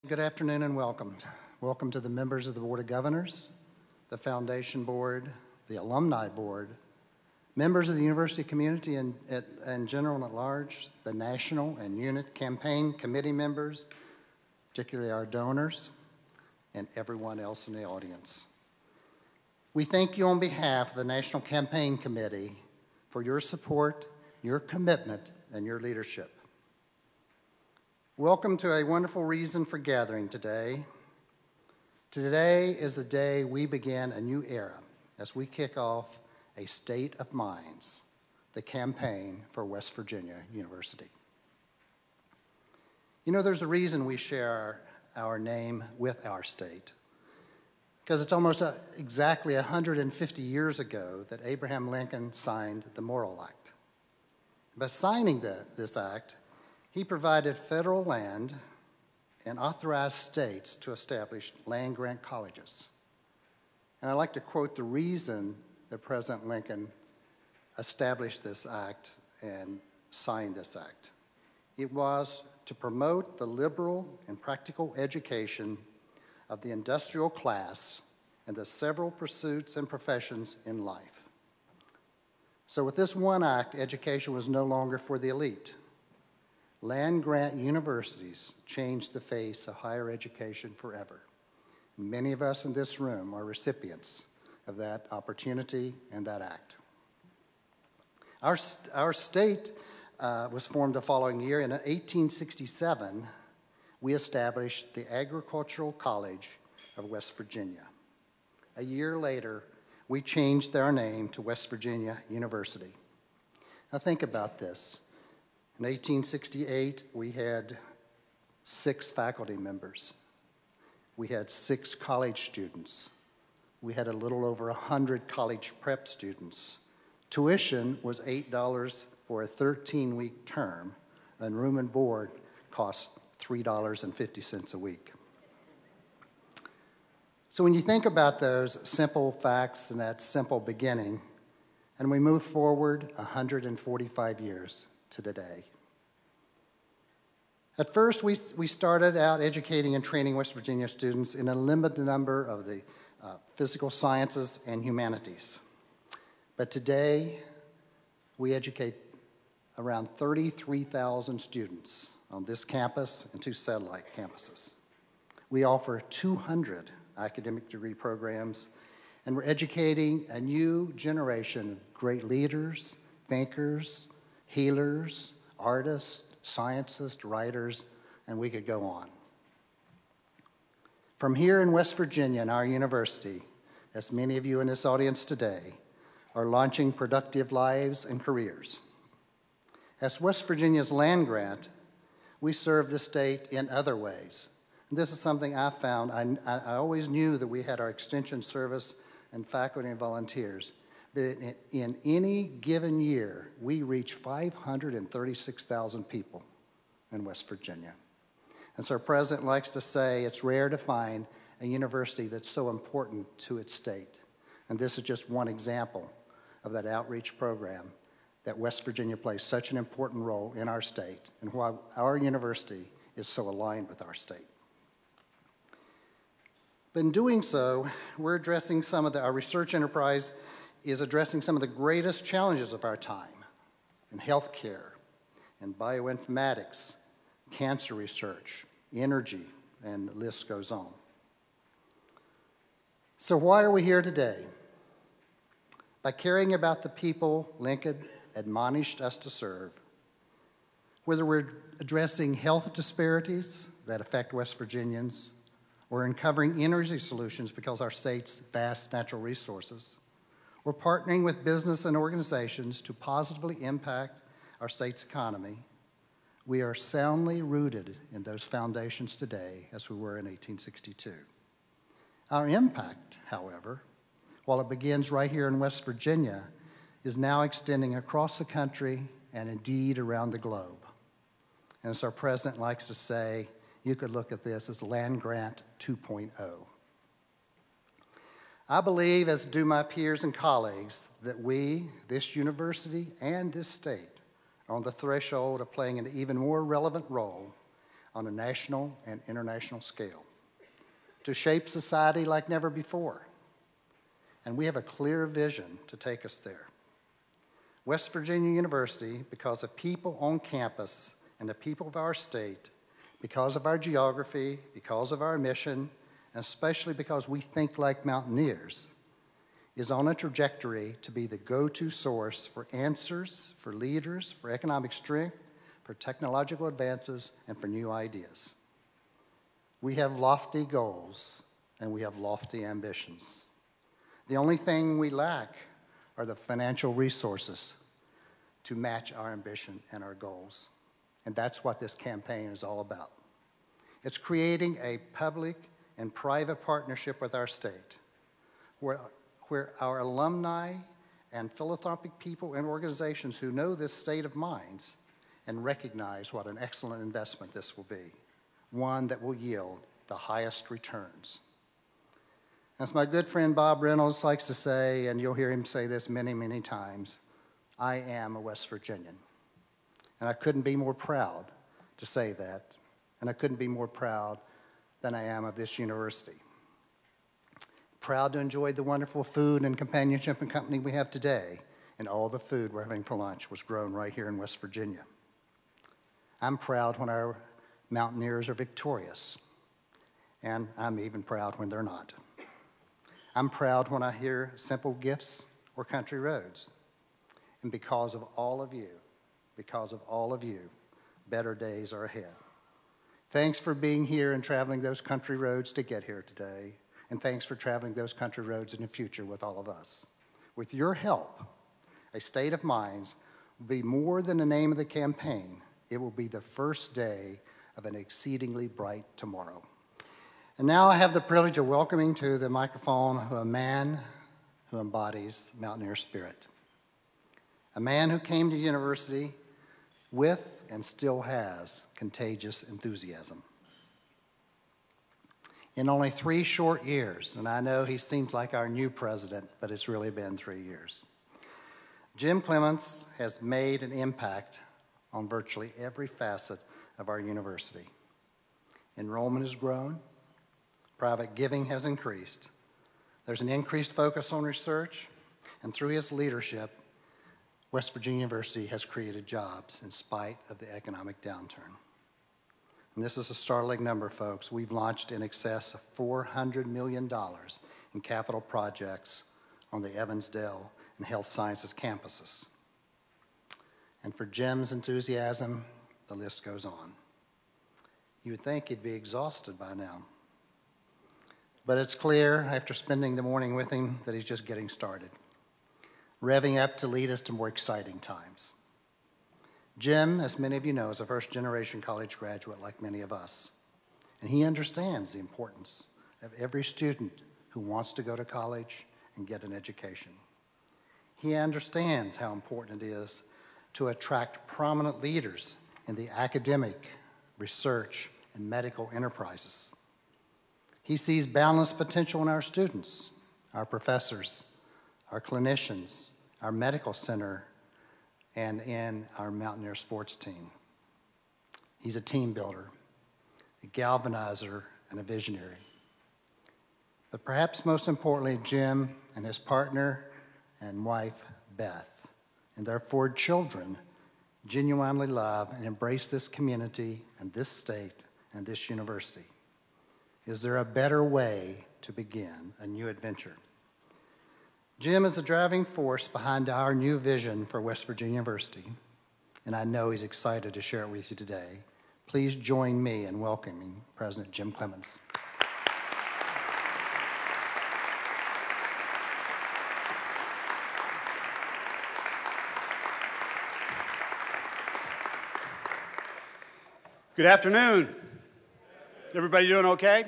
Good afternoon and welcome. Welcome to the members of the Board of Governors, the Foundation Board, the Alumni Board, members of the university community and general and at large, the national and unit campaign committee members, particularly our donors, and everyone else in the audience. We thank you on behalf of the National Campaign Committee for your support, your commitment, and your leadership. Welcome to a wonderful reason for gathering today. Today is the day we begin a new era as we kick off a State of Minds, the campaign for West Virginia University. You know, there's a reason we share our name with our state, because it's almost exactly 150 years ago that Abraham Lincoln signed the Morrill Act. By signing this act, he provided federal land and authorized states to establish land-grant colleges. And I'd like to quote the reason that President Lincoln established this act and signed this act. It was to promote the liberal and practical education of the industrial class and the several pursuits and professions in life. So with this one act, education was no longer for the elite. Land-grant universities changed the face of higher education forever. Many of us in this room are recipients of that opportunity and that act. Our state was formed the following year. In 1867, we established the Agricultural College of West Virginia. A year later, we changed our name to West Virginia University. Now think about this. In 1868, we had 6 faculty members. We had 6 college students. We had a little over 100 college prep students. Tuition was $8 for a 13-week term, and room and board cost $3.50 a week. So when you think about those simple facts and that simple beginning, and we move forward 145 years to today. At first, we started out educating and training West Virginia students in a limited number of the physical sciences and humanities. But today, we educate around 33,000 students on this campus and 2 satellite campuses. We offer 200 academic degree programs, and we're educating a new generation of great leaders, thinkers, healers, artists, scientists, writers, and we could go on. From here in West Virginia in our university, as many of you in this audience today are launching productive lives and careers. As West Virginia's land grant, we serve the state in other ways. And this is something I found. I always knew that we had our extension service and faculty and volunteers. But in any given year, we reach 536,000 people in West Virginia. And so our president likes to say it's rare to find a university that's so important to its state. And this is just one example of that outreach program that West Virginia plays such an important role in our state and why our university is so aligned with our state. But in doing so, we're addressing our research enterprise is addressing some of the greatest challenges of our time in healthcare, in bioinformatics, cancer research, energy, and the list goes on. So why are we here today? By caring about the people Lincoln admonished us to serve, whether we're addressing health disparities that affect West Virginians, or uncovering energy solutions because our state's vast natural resources, or partnering with business and organizations to positively impact our state's economy, we are soundly rooted in those foundations today as we were in 1862. Our impact, however, while it begins right here in West Virginia, is now extending across the country and indeed around the globe. And as our president likes to say, you could look at this as Land Grant 2.0. I believe, as do my peers and colleagues, that we, this university and this state, are on the threshold of playing an even more relevant role on a national and international scale, to shape society like never before. And we have a clear vision to take us there. West Virginia University, because of people on campus and the people of our state, because of our geography, because of our mission, and especially because we think like mountaineers, is on a trajectory to be the go-to source for answers, for leaders, for economic strength, for technological advances, and for new ideas. We have lofty goals, and we have lofty ambitions. The only thing we lack are the financial resources to match our ambition and our goals. And that's what this campaign is all about. It's creating a public and private partnership with our state, where our alumni and philanthropic people and organizations who know this state of minds and recognize what an excellent investment this will be, one that will yield the highest returns. As my good friend Bob Reynolds likes to say, and you'll hear him say this many, many times, I am a West Virginian. And I couldn't be more proud to say that, and I couldn't be more proud than I am of this university. Proud to enjoy the wonderful food and companionship and company we have today, and all the food we're having for lunch was grown right here in West Virginia. I'm proud when our mountaineers are victorious, and I'm even proud when they're not. I'm proud when I hear simple gifts or country roads. And because of all of you, better days are ahead. Thanks for being here and traveling those country roads to get here today. And thanks for traveling those country roads in the future with all of us. With your help, a state of minds will be more than the name of the campaign. It will be the first day of an exceedingly bright tomorrow. And now I have the privilege of welcoming to the microphone a man who embodies mountaineer spirit. A man who came to university with and still has contagious enthusiasm. In only 3 short years, and I know he seems like our new president, but it's really been 3 years, Jim Clements has made an impact on virtually every facet of our university. Enrollment has grown. Private giving has increased. There's an increased focus on research, and through his leadership, West Virginia University has created jobs in spite of the economic downturn. And this is a startling number, folks. We've launched in excess of $400 million in capital projects on the Evansdale and Health Sciences campuses. And for Jim's enthusiasm, the list goes on. You would think he'd be exhausted by now. But it's clear, after spending the morning with him, that he's just getting started, revving up to lead us to more exciting times. Jim, as many of you know, is a first-generation college graduate like many of us, and he understands the importance of every student who wants to go to college and get an education. He understands how important it is to attract prominent leaders in the academic, research, and medical enterprises. He sees boundless potential in our students, our professors, our clinicians, our medical center, and in our Mountaineer sports team. He's a team builder, a galvanizer, and a visionary. But perhaps most importantly, Jim and his partner and wife, Beth, and their 4 children genuinely love and embrace this community and this state and this university. Is there a better way to begin a new adventure? Jim is the driving force behind our new vision for West Virginia University, and I know he's excited to share it with you today. Please join me in welcoming President Jim Clements. Good afternoon. Everybody doing okay?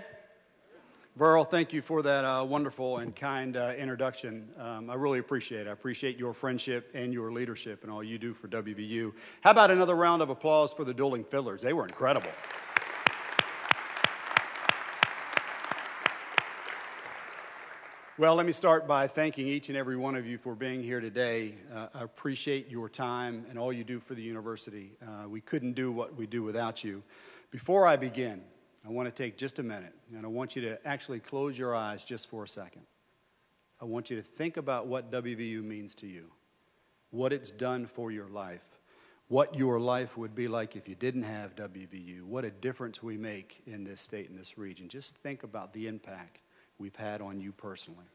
Verl, thank you for that wonderful and kind introduction. I really appreciate it. I appreciate your friendship and your leadership and all you do for WVU. How about another round of applause for the Dueling Fiddlers? They were incredible. Well, let me start by thanking each and every one of you for being here today. I appreciate your time and all you do for the university. We couldn't do what we do without you. Before I begin, I want to take just a minute, and I want you to actually close your eyes just for a second. I want you to think about what WVU means to you, what it's done for your life, what your life would be like if you didn't have WVU, what a difference we make in this state and this region. Just think about the impact we've had on you personally.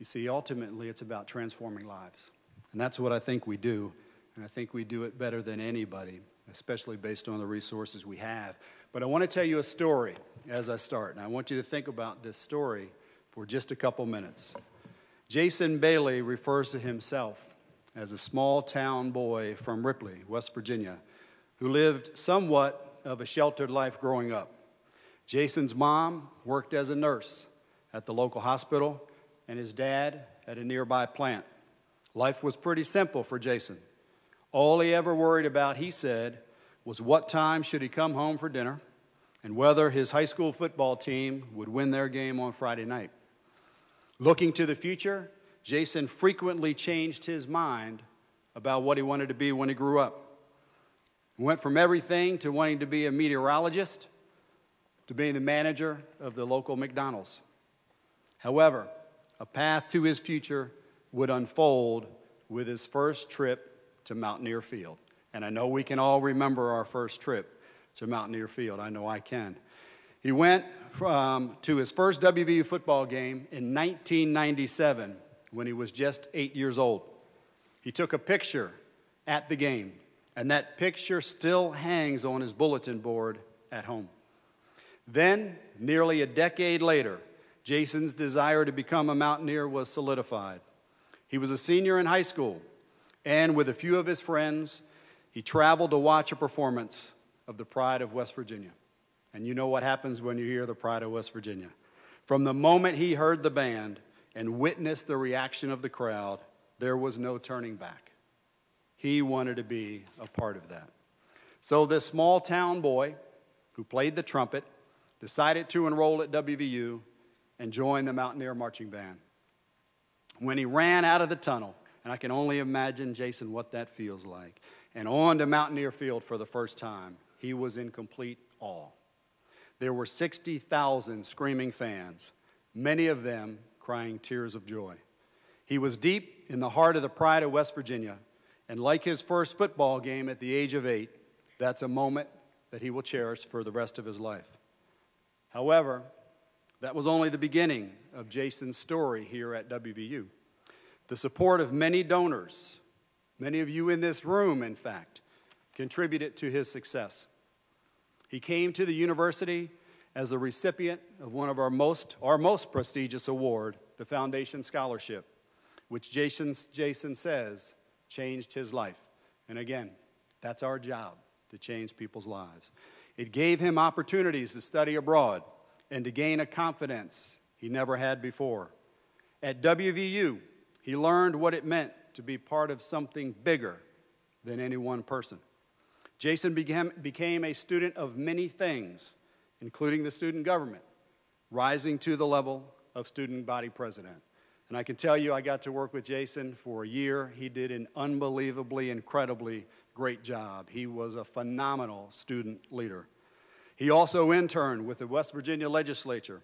You see, ultimately, it's about transforming lives. And that's what I think we do. And I think we do it better than anybody, especially based on the resources we have. But I want to tell you a story as I start. And I want you to think about this story for just a couple minutes. Jason Bailey refers to himself as a small town boy from Ripley, West Virginia, who lived somewhat of a sheltered life growing up. Jason's mom worked as a nurse at the local hospital, and his dad at a nearby plant. Life was pretty simple for Jason. All he ever worried about, he said, was what time should he come home for dinner and whether his high school football team would win their game on Friday night. Looking to the future, Jason frequently changed his mind about what he wanted to be when he grew up. He went from everything to wanting to be a meteorologist to being the manager of the local McDonald's. However, a path to his future would unfold with his first trip to Mountaineer Field. And I know we can all remember our first trip to Mountaineer Field. I know I can. He went to his first WVU football game in 1997 when he was just 8 years old. He took a picture at the game, and that picture still hangs on his bulletin board at home. Then, nearly a decade later, Jason's desire to become a Mountaineer was solidified. He was a senior in high school, and with a few of his friends, he traveled to watch a performance of the Pride of West Virginia. And you know what happens when you hear the Pride of West Virginia. From the moment he heard the band and witnessed the reaction of the crowd, there was no turning back. He wanted to be a part of that. So this small town boy who played the trumpet decided to enroll at WVU and join the Mountaineer Marching Band. When he ran out of the tunnel, and I can only imagine, Jason, what that feels like, and on to Mountaineer Field for the first time, he was in complete awe. There were 60,000 screaming fans, many of them crying tears of joy. He was deep in the heart of the Pride of West Virginia, and like his first football game at the age of 8, that's a moment that he will cherish for the rest of his life. However, that was only the beginning of Jason's story here at WVU. The support of many donors, many of you in this room, in fact, contributed to his success. He came to the university as the recipient of one of our most prestigious award, the Foundation Scholarship, which Jason says changed his life. And again, that's our job, to change people's lives. It gave him opportunities to study abroad and to gain a confidence he never had before. At WVU, he learned what it meant to be part of something bigger than any one person. Jason became a student of many things, including the student government, rising to the level of student body president. And I can tell you, I got to work with Jason for a year. He did an unbelievably, incredibly great job. He was a phenomenal student leader. He also interned with the West Virginia legislature,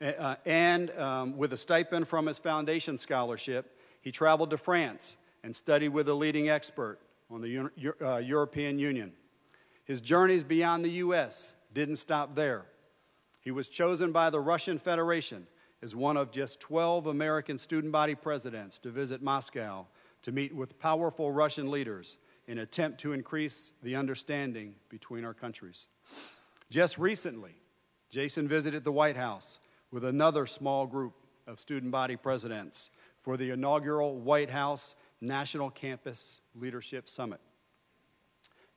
and with a stipend from his foundation scholarship, he traveled to France and studied with a leading expert on the European Union. His journeys beyond the U.S. didn't stop there. He was chosen by the Russian Federation as one of just 12 American student body presidents to visit Moscow to meet with powerful Russian leaders in an attempt to increase the understanding between our countries. Just recently, Jason visited the White House with another small group of student body presidents for the inaugural White House National Campus Leadership Summit.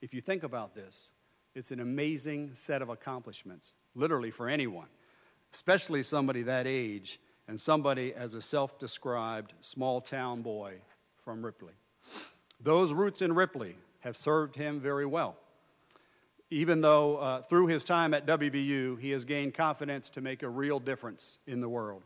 If you think about this, it's an amazing set of accomplishments, literally for anyone, especially somebody that age and somebody as a self-described small-town boy from Ripley. Those roots in Ripley have served him very well. Even though through his time at WVU, he has gained confidence to make a real difference in the world.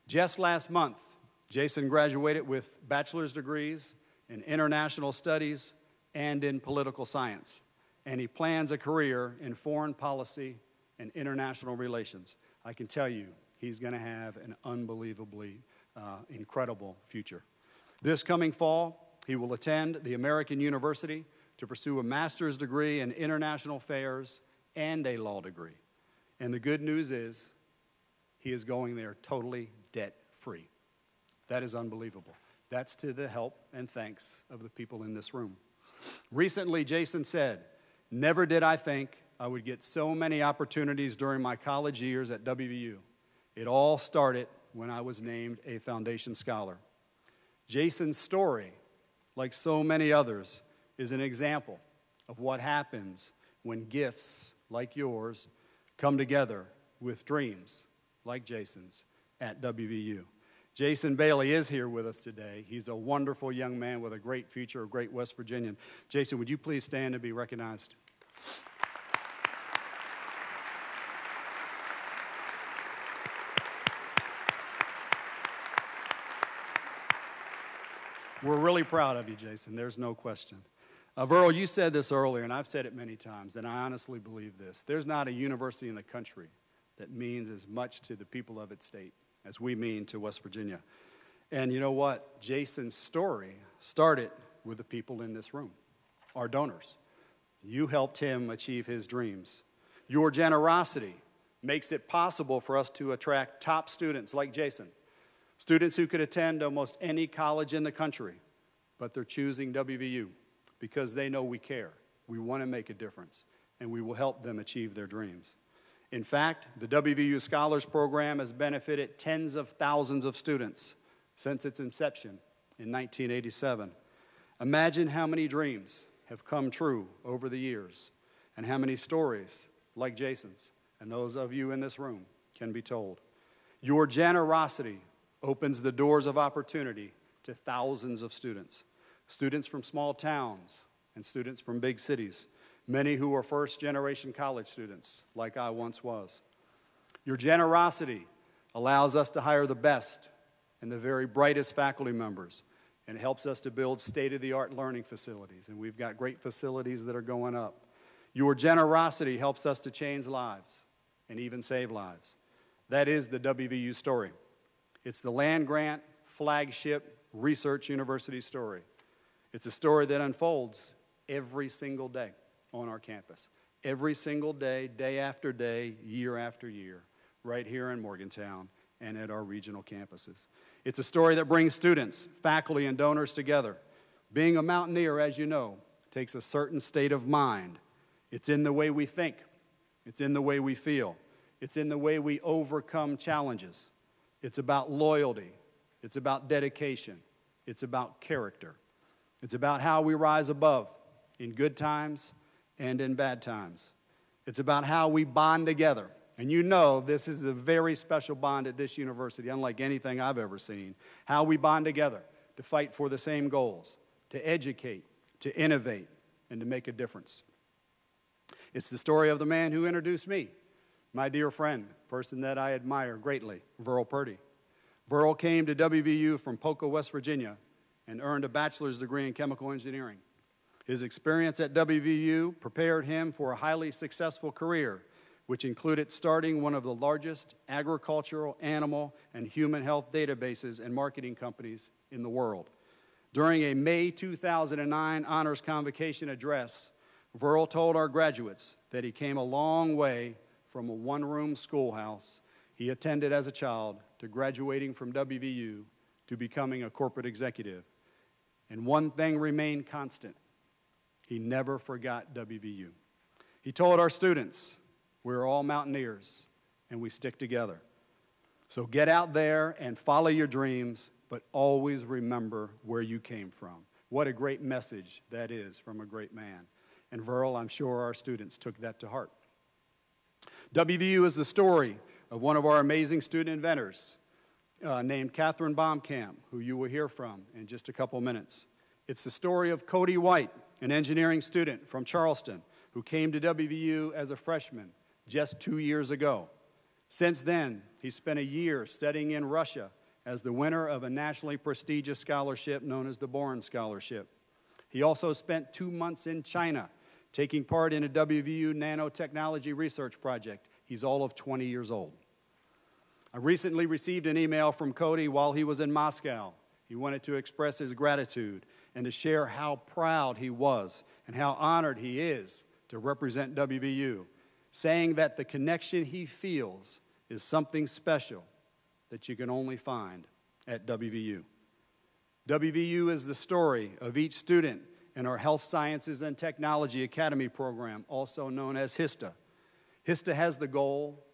Just last month, Jason graduated with bachelor's degrees in international studies and in political science, and he plans a career in foreign policy and international relations. I can tell you, he's going to have an unbelievably incredible future. This coming fall, he will attend the American University to pursue a master's degree in international affairs and a law degree. And the good news is, he is going there totally debt-free. That is unbelievable. That's to the help and thanks of the people in this room. Recently, Jason said, "Never did I think I would get so many opportunities during my college years at WVU. It all started when I was named a Foundation Scholar." Jason's story, like so many others, is an example of what happens when gifts like yours come together with dreams like Jason's at WVU. Jason Bailey is here with us today. He's a wonderful young man with a great future, a great West Virginian. Jason, would you please stand and be recognized? We're really proud of you, Jason. There's no question. Verl, you said this earlier, and I've said it many times, and I honestly believe this. There's not a university in the country that means as much to the people of its state as we mean to West Virginia. And you know what? Jason's story started with the people in this room, our donors. You helped him achieve his dreams. Your generosity makes it possible for us to attract top students like Jason, students who could attend almost any college in the country, but they're choosing WVU because they know we care. We want to make a difference, and we will help them achieve their dreams. In fact, the WVU Scholars Program has benefited tens of thousands of students since its inception in 1987. Imagine how many dreams have come true over the years, and how many stories like Jason's and those of you in this room can be told. Your generosity opens the doors of opportunity to thousands of students, students from small towns and students from big cities, many who are first-generation college students, like I once was. Your generosity allows us to hire the best and the very brightest faculty members, and it helps us to build state-of-the-art learning facilities, and we've got great facilities that are going up. Your generosity helps us to change lives and even save lives. That is the WVU story. It's the land-grant, flagship, research university story. It's a story that unfolds every single day on our campus. Every single day, day after day, year after year, right here in Morgantown and at our regional campuses. It's a story that brings students, faculty, and donors together. Being a mountaineer, as you know, takes a certain state of mind. It's in the way we think. It's in the way we feel. It's in the way we overcome challenges. It's about loyalty. It's about dedication. It's about character. It's about how we rise above in good times and in bad times. It's about how we bond together. And you know this is a very special bond at this university, unlike anything I've ever seen. How we bond together to fight for the same goals, to educate, to innovate, and to make a difference. It's the story of the man who introduced me, my dear friend, person that I admire greatly, Verl Purdy. Verl came to WVU from Poco, West Virginia, and earned a bachelor's degree in chemical engineering. His experience at WVU prepared him for a highly successful career, which included starting one of the largest agricultural, animal, and human health databases and marketing companies in the world. During a May 2009 honors convocation address, Verl told our graduates that he came a long way from a one-room schoolhouse he attended as a child to graduating from WVU to becoming a corporate executive. And one thing remained constant. He never forgot WVU. He told our students, we're all mountaineers, and we stick together. So get out there and follow your dreams, but always remember where you came from. What a great message that is from a great man. And Verl, I'm sure our students took that to heart. WVU is the story of one of our amazing student inventors named Catherine Baumkamp, who you will hear from in just a couple minutes. It's the story of Cody White, an engineering student from Charleston, who came to WVU as a freshman just 2 years ago. Since then, he spent a year studying in Russia as the winner of a nationally prestigious scholarship known as the Boren Scholarship. He also spent 2 months in China taking part in a WVU nanotechnology research project. He's all of 20 years old. I recently received an email from Cody while he was in Moscow. He wanted to express his gratitude and to share how proud he was and how honored he is to represent WVU, saying that the connection he feels is something special that you can only find at WVU. WVU is the story of each student in our Health Sciences and Technology Academy program, also known as HISTA. HISTA has the goal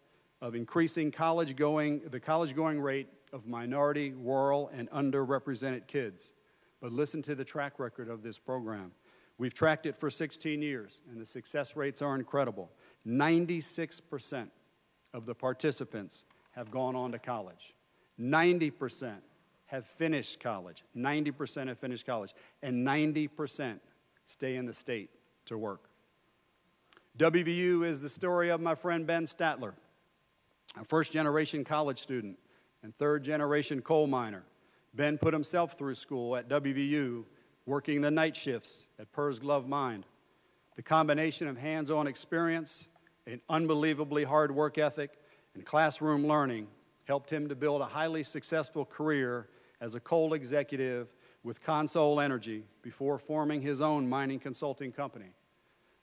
of increasing the college-going rate of minority, rural, and underrepresented kids. But listen to the track record of this program. We've tracked it for 16 years, and the success rates are incredible. 96% of the participants have gone on to college. 90% have finished college. 90% have finished college. And 90% stay in the state to work. WVU is the story of my friend Ben Statler, a first-generation college student and third-generation coal miner. Ben put himself through school at WVU, working the night shifts at Purr's Glove Mine. The combination of hands-on experience, an unbelievably hard work ethic, and classroom learning helped him to build a highly successful career as a coal executive with Consol Energy before forming his own mining consulting company.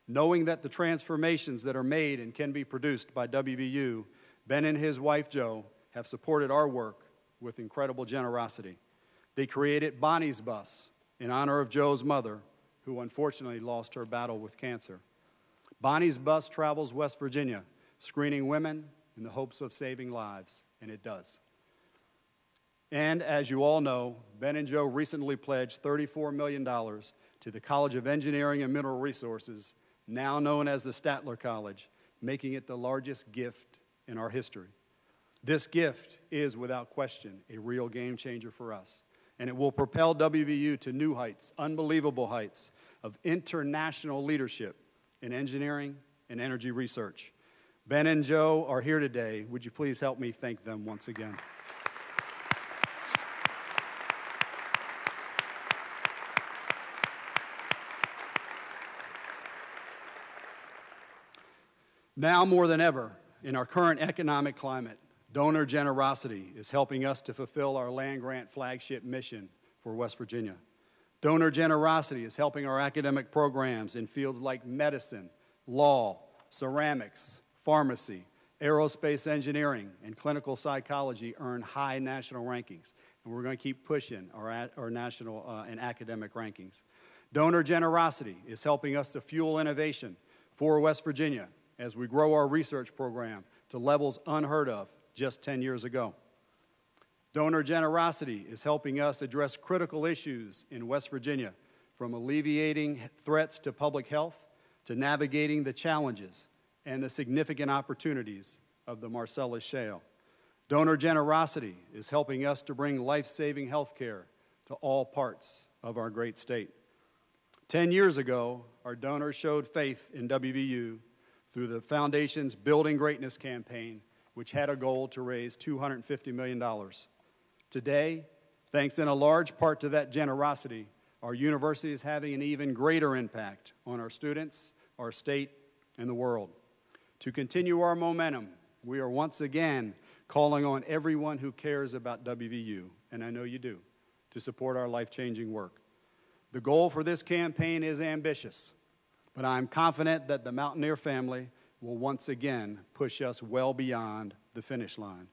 Knowing that the transformations that are made and can be produced by WVU, Ben and his wife, Jo, have supported our work with incredible generosity. They created Bonnie's Bus in honor of Jo's mother, who unfortunately lost her battle with cancer. Bonnie's Bus travels West Virginia, screening women in the hopes of saving lives, and it does. And as you all know, Ben and Jo recently pledged $34 million to the College of Engineering and Mineral Resources, now known as the Statler College, making it the largest gift in our history. This gift is, without question, a real game changer for us, and it will propel WVU to new heights, unbelievable heights of international leadership in engineering and energy research. Ben and Jo are here today. Would you please help me thank them once again? Now more than ever, in our current economic climate, donor generosity is helping us to fulfill our land-grant flagship mission for West Virginia. Donor generosity is helping our academic programs in fields like medicine, law, ceramics, pharmacy, aerospace engineering, and clinical psychology earn high national rankings. And we're going to keep pushing our national and academic rankings. Donor generosity is helping us to fuel innovation for West Virginia as we grow our research program to levels unheard of just 10 years ago. Donor generosity is helping us address critical issues in West Virginia, from alleviating threats to public health to navigating the challenges and the significant opportunities of the Marcellus Shale. Donor generosity is helping us to bring life-saving health care to all parts of our great state. 10 years ago, our donors showed faith in WVU through the Foundation's Building Greatness campaign, which had a goal to raise $250 million. Today, thanks in a large part to that generosity, our university is having an even greater impact on our students, our state, and the world. To continue our momentum, we are once again calling on everyone who cares about WVU, and I know you do, to support our life-changing work. The goal for this campaign is ambitious, but I'm confident that the Mountaineer family will once again push us well beyond the finish line.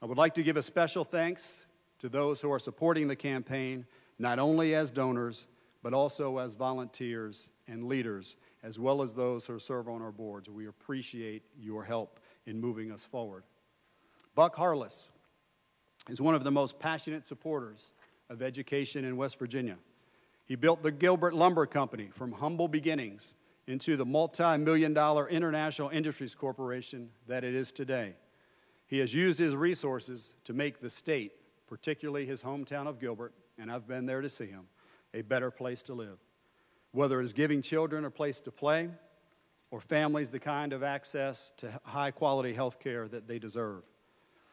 I would like to give a special thanks to those who are supporting the campaign, not only as donors, but also as volunteers and leaders, as well as those who serve on our boards. We appreciate your help in moving us forward. Buck Harless is one of the most passionate supporters of education in West Virginia. He built the Gilbert Lumber Company from humble beginnings into the multi-million-dollar international industries corporation that it is today. He has used his resources to make the state, particularly his hometown of Gilbert, and I've been there to see him, a better place to live. Whether it is giving children a place to play or families the kind of access to high-quality health care that they deserve.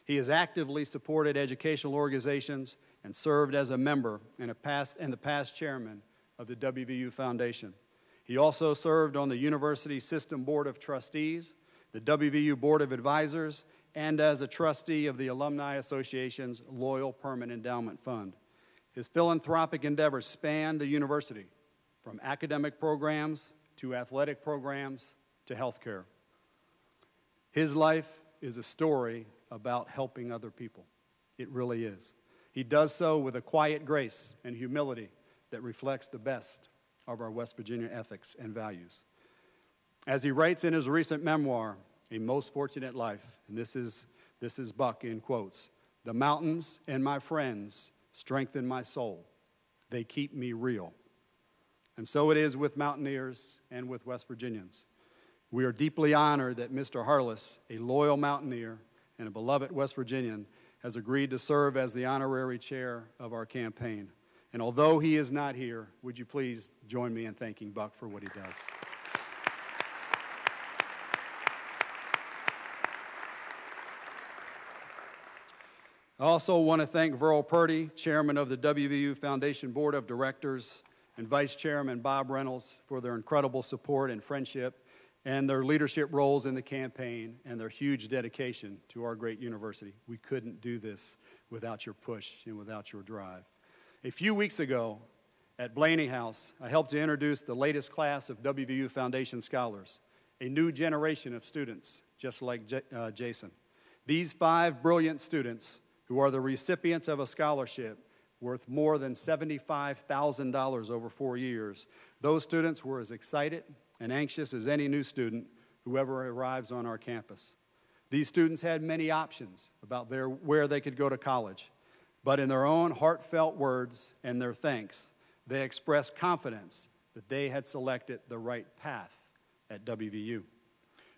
He has actively supported educational organizations and served as a member and the past chairman of the WVU Foundation. He also served on the University System Board of Trustees, the WVU Board of Advisors, and as a trustee of the Alumni Association's Loyal Permanent Endowment Fund. His philanthropic endeavors span the university, from academic programs to athletic programs to healthcare. His life is a story about helping other people. It really is. He does so with a quiet grace and humility that reflects the best of our West Virginia ethics and values. As he writes in his recent memoir, A Most Fortunate Life, and this is Buck in quotes, "The mountains and my friends strengthen my soul. They keep me real." And so it is with Mountaineers and with West Virginians. We are deeply honored that Mr. Harless, a loyal Mountaineer and a beloved West Virginian, has agreed to serve as the honorary chair of our campaign. And although he is not here, would you please join me in thanking Buck for what he does? I also want to thank Verl Purdy, chairman of the WVU Foundation Board of Directors, and Vice Chairman Bob Reynolds for their incredible support and friendship and their leadership roles in the campaign and their huge dedication to our great university. We couldn't do this without your push and without your drive. A few weeks ago at Blaney House, I helped to introduce the latest class of WVU Foundation Scholars, a new generation of students just like Jason. These 5 brilliant students who are the recipients of a scholarship worth more than $75,000 over 4 years. Those students were as excited and anxious as any new student who ever arrives on our campus. These students had many options about where they could go to college, but in their own heartfelt words and their thanks, they expressed confidence that they had selected the right path at WVU.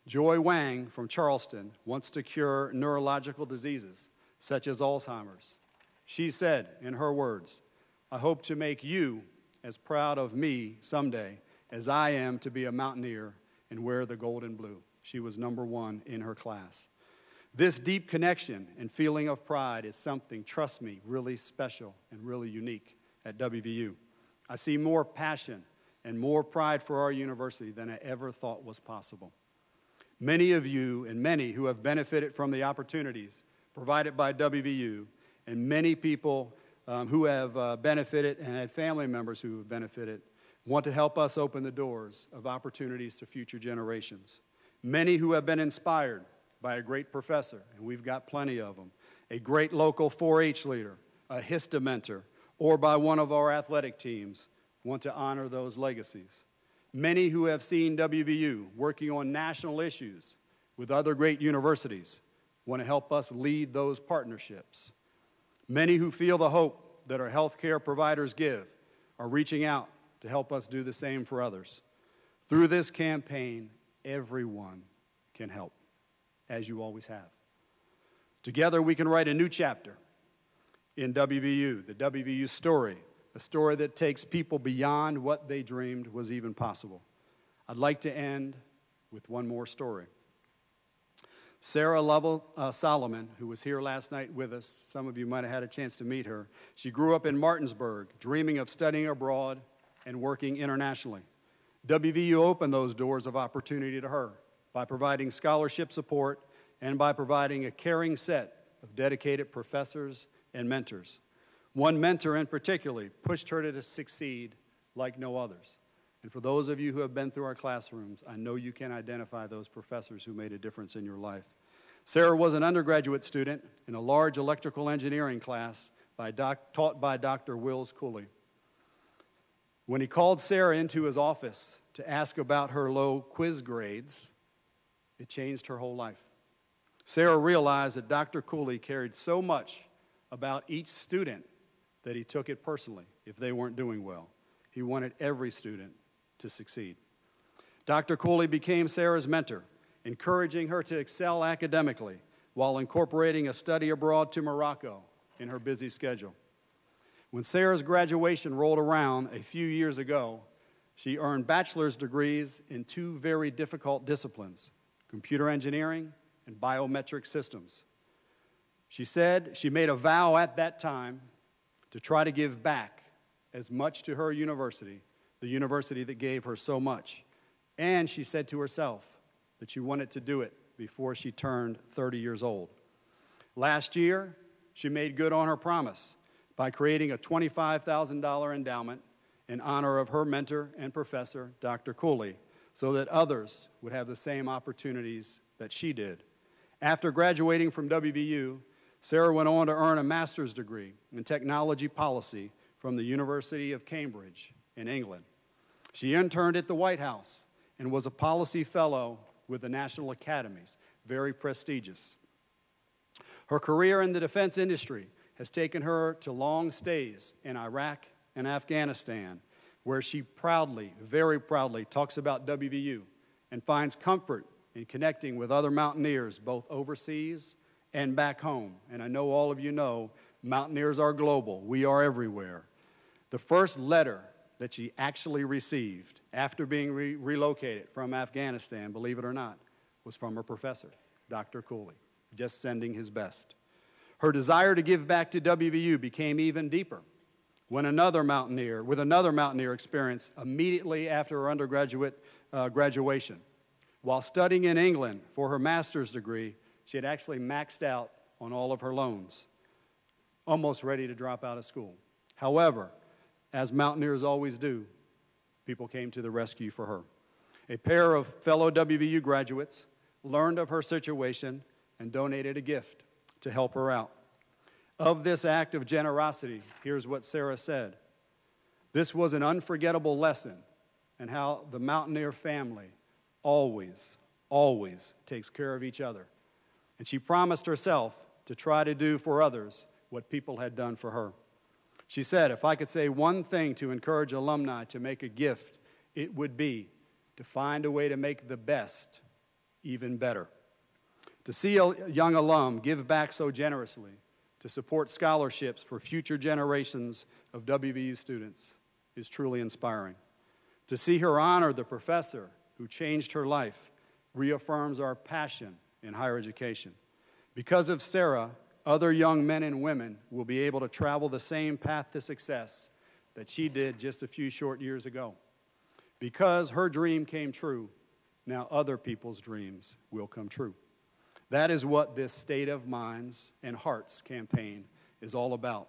Joy Wang from Charleston wants to cure neurological diseases such as Alzheimer's. She said, in her words, "I hope to make you as proud of me someday as I am to be a Mountaineer and wear the gold and blue." She was number 1 in her class. This deep connection and feeling of pride is something, trust me, really special and really unique at WVU. I see more passion and more pride for our university than I ever thought was possible. Many of you and many who have benefited from the opportunities provided by WVU, and many people who have benefited and had family members who have benefited, want to help us open the doors of opportunities to future generations. Many who have been inspired by a great professor, and we've got plenty of them, a great local 4-H leader, a HISTA mentor, or by one of our athletic teams, want to honor those legacies. Many who have seen WVU working on national issues with other great universities want to help us lead those partnerships. Many who feel the hope that our healthcare providers give are reaching out to help us do the same for others. Through this campaign, everyone can help, as you always have. Together, we can write a new chapter in WVU, the WVU story, a story that takes people beyond what they dreamed was even possible. I'd like to end with one more story. Sarah Lovell Solomon, who was here last night with us, some of you might have had a chance to meet her. She grew up in Martinsburg, dreaming of studying abroad and working internationally. WVU opened those doors of opportunity to her by providing scholarship support and by providing a caring set of dedicated professors and mentors. One mentor in particular pushed her to succeed like no others. And for those of you who have been through our classrooms, I know you can identify those professors who made a difference in your life. Sarah was an undergraduate student in a large electrical engineering class taught by Dr. Wills Cooley. When he called Sarah into his office to ask about her low quiz grades, it changed her whole life. Sarah realized that Dr. Cooley cared so much about each student that he took it personally if they weren't doing well. He wanted every student to succeed. Dr. Cooley became Sarah's mentor, encouraging her to excel academically while incorporating a study abroad to Morocco in her busy schedule. When Sarah's graduation rolled around a few years ago, she earned bachelor's degrees in 2 very difficult disciplines, computer engineering and biometric systems. She said she made a vow at that time to try to give back as much to her university, the university that gave her so much. And she said to herself that she wanted to do it before she turned 30 years old. Last year, she made good on her promise by creating a $25,000 endowment in honor of her mentor and professor, Dr. Cooley, so that others would have the same opportunities that she did. After graduating from WVU, Sarah went on to earn a master's degree in technology policy from the University of Cambridge in England. She interned at the White House and was a policy fellow with the National Academies, very prestigious. Her career in the defense industry has taken her to long stays in Iraq and Afghanistan, where she proudly, very proudly, talks about WVU and finds comfort in connecting with other mountaineers, both overseas and back home. And I know all of you know, mountaineers are global. We are everywhere. The first letter that she actually received after being relocated from Afghanistan, believe it or not, was from her professor, Dr. Cooley, just sending his best. Her desire to give back to WVU became even deeper when another mountaineer experience immediately after her undergraduate graduation. While studying in England for her master's degree, she had actually maxed out on all of her loans, almost ready to drop out of school. However, as mountaineers always do, people came to the rescue for her. A pair of fellow WVU graduates learned of her situation and donated a gift to help her out. Of this act of generosity, here's what Sarah said. This was an unforgettable lesson in how the mountaineer family always, always takes care of each other. And she promised herself to try to do for others what people had done for her. She said, if I could say one thing to encourage alumni to make a gift, it would be to find a way to make the best even better. To see a young alum give back so generously to support scholarships for future generations of WVU students is truly inspiring. To see her honor the professor who changed her life reaffirms our passion in higher education. Because of Sarah, other young men and women will be able to travel the same path to success that she did just a few short years ago. Because her dream came true, now other people's dreams will come true. That is what this State of Minds and Hearts campaign is all about.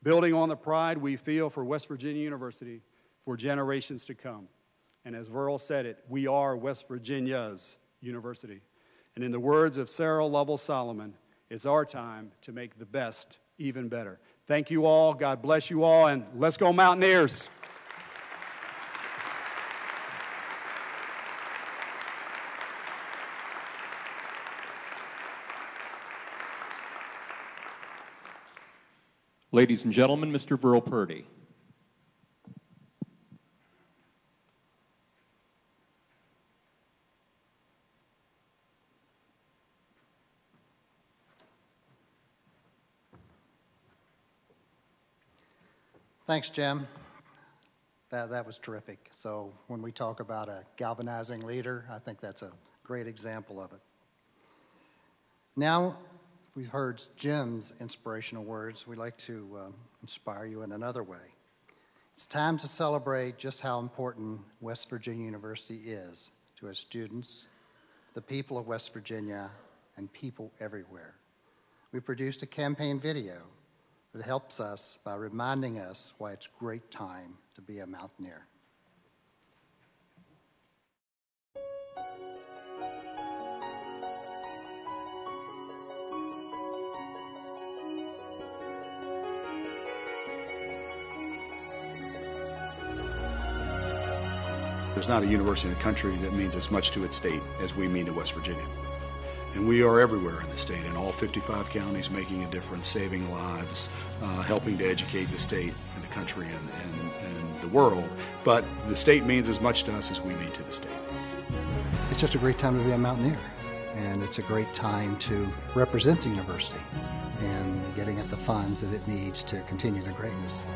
Building on the pride we feel for West Virginia University for generations to come. And as Verl said it, we are West Virginia's university. And in the words of Sarah Lovell Solomon, it's our time to make the best even better. Thank you all. God bless you all. And let's go Mountaineers. Ladies and gentlemen, Mr. Verl Purdy. Thanks, Jim. That was terrific. So when we talk about a galvanizing leader, I think that's a great example of it. Now we've heard Jim's inspirational words. We'd like to inspire you in another way. It's time to celebrate just how important West Virginia University is to its students, the people of West Virginia, and people everywhere. We produced a campaign video that helps us by reminding us why it's a great time to be a mountaineer. There's not a university in the country that means as much to its state as we mean to West Virginia. And we are everywhere in the state, in all 55 counties, making a difference, saving lives, helping to educate the state and the country and the world. But the state means as much to us as we mean to the state. It's just a great time to be a mountaineer, and it's a great time to represent the university and getting it the funds that it needs to continue the greatness.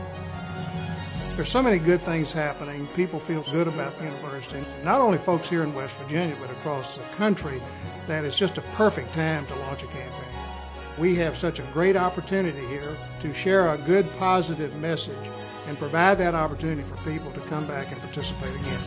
There's so many good things happening. People feel good about the university. Not only folks here in West Virginia, but across the country, that it's just a perfect time to launch a campaign. We have such a great opportunity here to share a good, positive message and provide that opportunity for people to come back and participate again.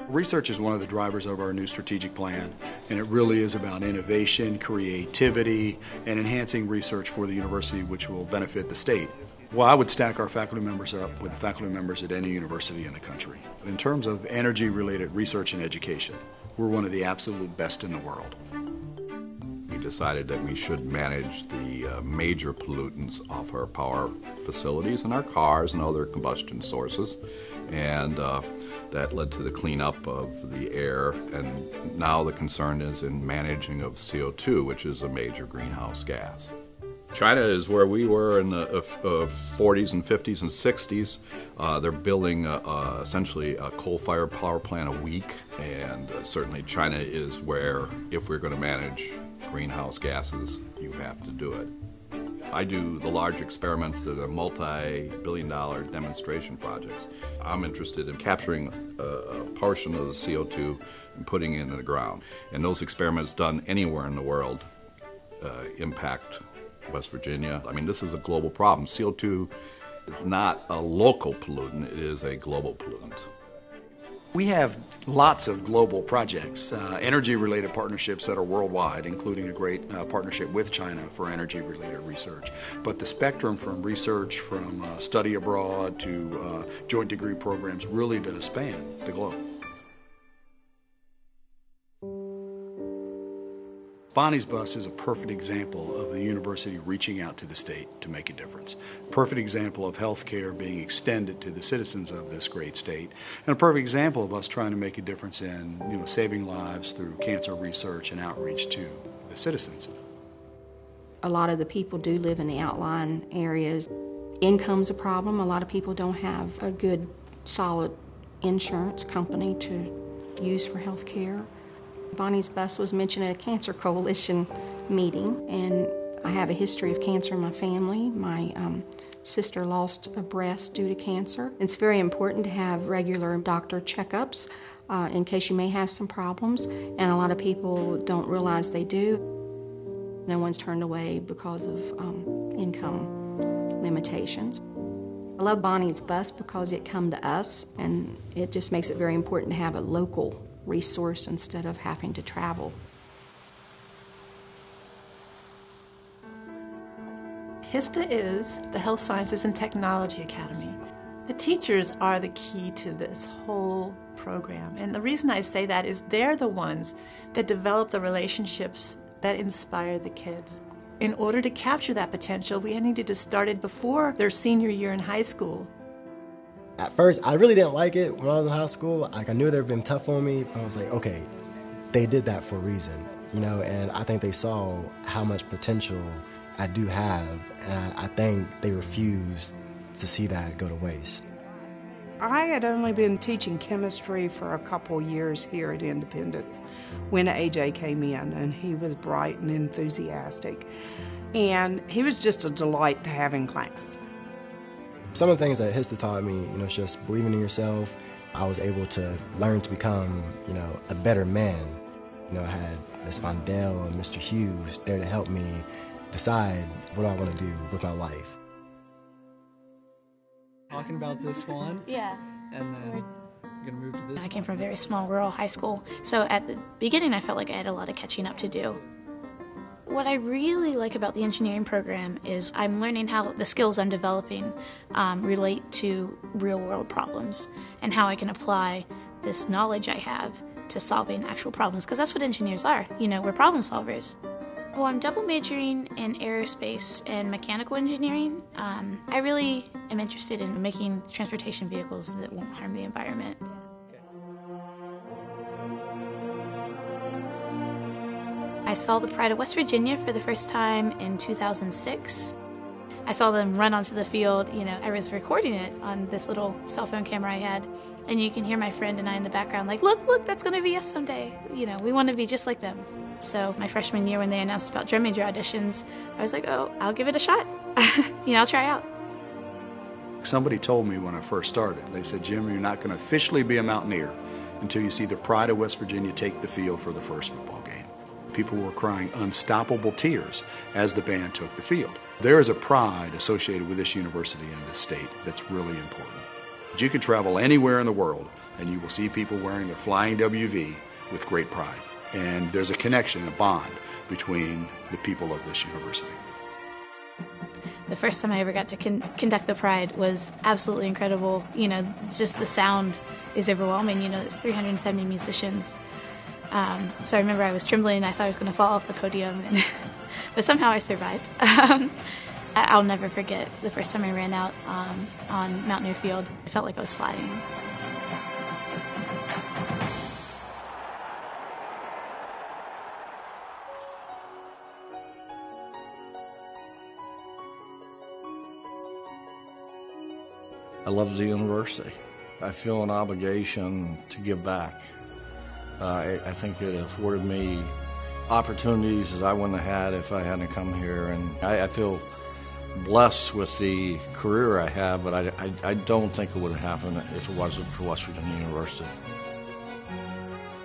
Research is one of the drivers of our new strategic plan, and it really is about innovation, creativity, and enhancing research for the university, which will benefit the state. Well, I would stack our faculty members up with the faculty members at any university in the country. In terms of energy-related research and education, we're one of the absolute best in the world. We decided that we should manage the major pollutants off our power facilities and our cars and other combustion sources, and that led to the cleanup of the air, and now the concern is in managing of CO2, which is a major greenhouse gas. China is where we were in the 40s and 50s and 60s. They're building essentially a coal-fired power plant a week, and certainly China is where, if we're going to manage greenhouse gases, you have to do it. I do the large experiments that are multi-billion-dollar demonstration projects. I'm interested in capturing a portion of the CO2 and putting it in the ground. And those experiments done anywhere in the world impact West Virginia. I mean, this is a global problem. CO2 is not a local pollutant, it is a global pollutant. We have lots of global projects, energy-related partnerships that are worldwide, including a great partnership with China for energy-related research. But the spectrum from research, from study abroad to joint degree programs really does span the globe. Bonnie's Bus is a perfect example of the university reaching out to the state to make a difference. Perfect example of healthcare being extended to the citizens of this great state, and a perfect example of us trying to make a difference in saving lives through cancer research and outreach to the citizens. A lot of the people do live in the outlying areas. Income's a problem. A lot of people don't have a good, solid insurance company to use for health care. Bonnie's Bus was mentioned at a Cancer Coalition meeting, and I have a history of cancer in my family. My sister lost a breast due to cancer. It's very important to have regular doctor checkups in case you may have some problems, and a lot of people don't realize they do. No one's turned away because of income limitations. I love Bonnie's Bus because it come to us, and it just makes it very important to have a local resource instead of having to travel. HISTA is the Health Sciences and Technology Academy. The teachers are the key to this whole program, and the reason I say that is they're the ones that develop the relationships that inspire the kids. In order to capture that potential, we needed to start it before their senior year in high school. At first, I really didn't like it when I was in high school. I knew they were being tough on me, but I was like, okay, they did that for a reason, and I think they saw how much potential I do have, and I think they refused to see that go to waste. I had only been teaching chemistry for a couple years here at Independence when AJ came in, and he was bright and enthusiastic, and he was just a delight to have in class. Some of the things that HISTA taught me, it's just believing in yourself. I was able to learn to become, a better man. I had Ms. Fondell and Mr. Hughes there to help me decide what I want to do with my life. Talking about this one. Yeah. And then we're going to move to this I came from a very small rural high school, so at the beginning I felt like I had a lot of catching up to do. What I really like about the engineering program is I'm learning how the skills I'm developing relate to real-world problems and how I can apply this knowledge I have to solving actual problems, because that's what engineers are. We're problem solvers. Well, I'm double majoring in aerospace and mechanical engineering. I really am interested in making transportation vehicles that won't harm the environment. I saw the Pride of West Virginia for the first time in 2006. I saw them run onto the field. I was recording it on this little cell phone camera I had, and you can hear my friend and I in the background like, look, that's going to be us someday. We want to be just like them. So my freshman year when they announced about drum major auditions, I was like, oh, I'll give it a shot. I'll try out. Somebody told me when I first started, they said, Jim, you're not going to officially be a mountaineer until you see the pride of West Virginia take the field for the first football game. People were crying unstoppable tears as the band took the field. There is a pride associated with this university and this state that's really important. You can travel anywhere in the world and you will see people wearing their flying WV with great pride. And there's a connection, a bond between the people of this university. The first time I ever got to conduct the Pride was absolutely incredible. You know, just the sound is overwhelming. You know, it's 370 musicians. So I remember I was trembling. I thought I was going to fall off the podium, but somehow I survived. I'll never forget the first time I ran out on Mountaineer Field. I felt like I was flying. I love the university. I feel an obligation to give back. I think it afforded me opportunities that I wouldn't have had if I hadn't come here, and I feel blessed with the career I have, but I don't think it would have happened if it wasn't for West Virginia University.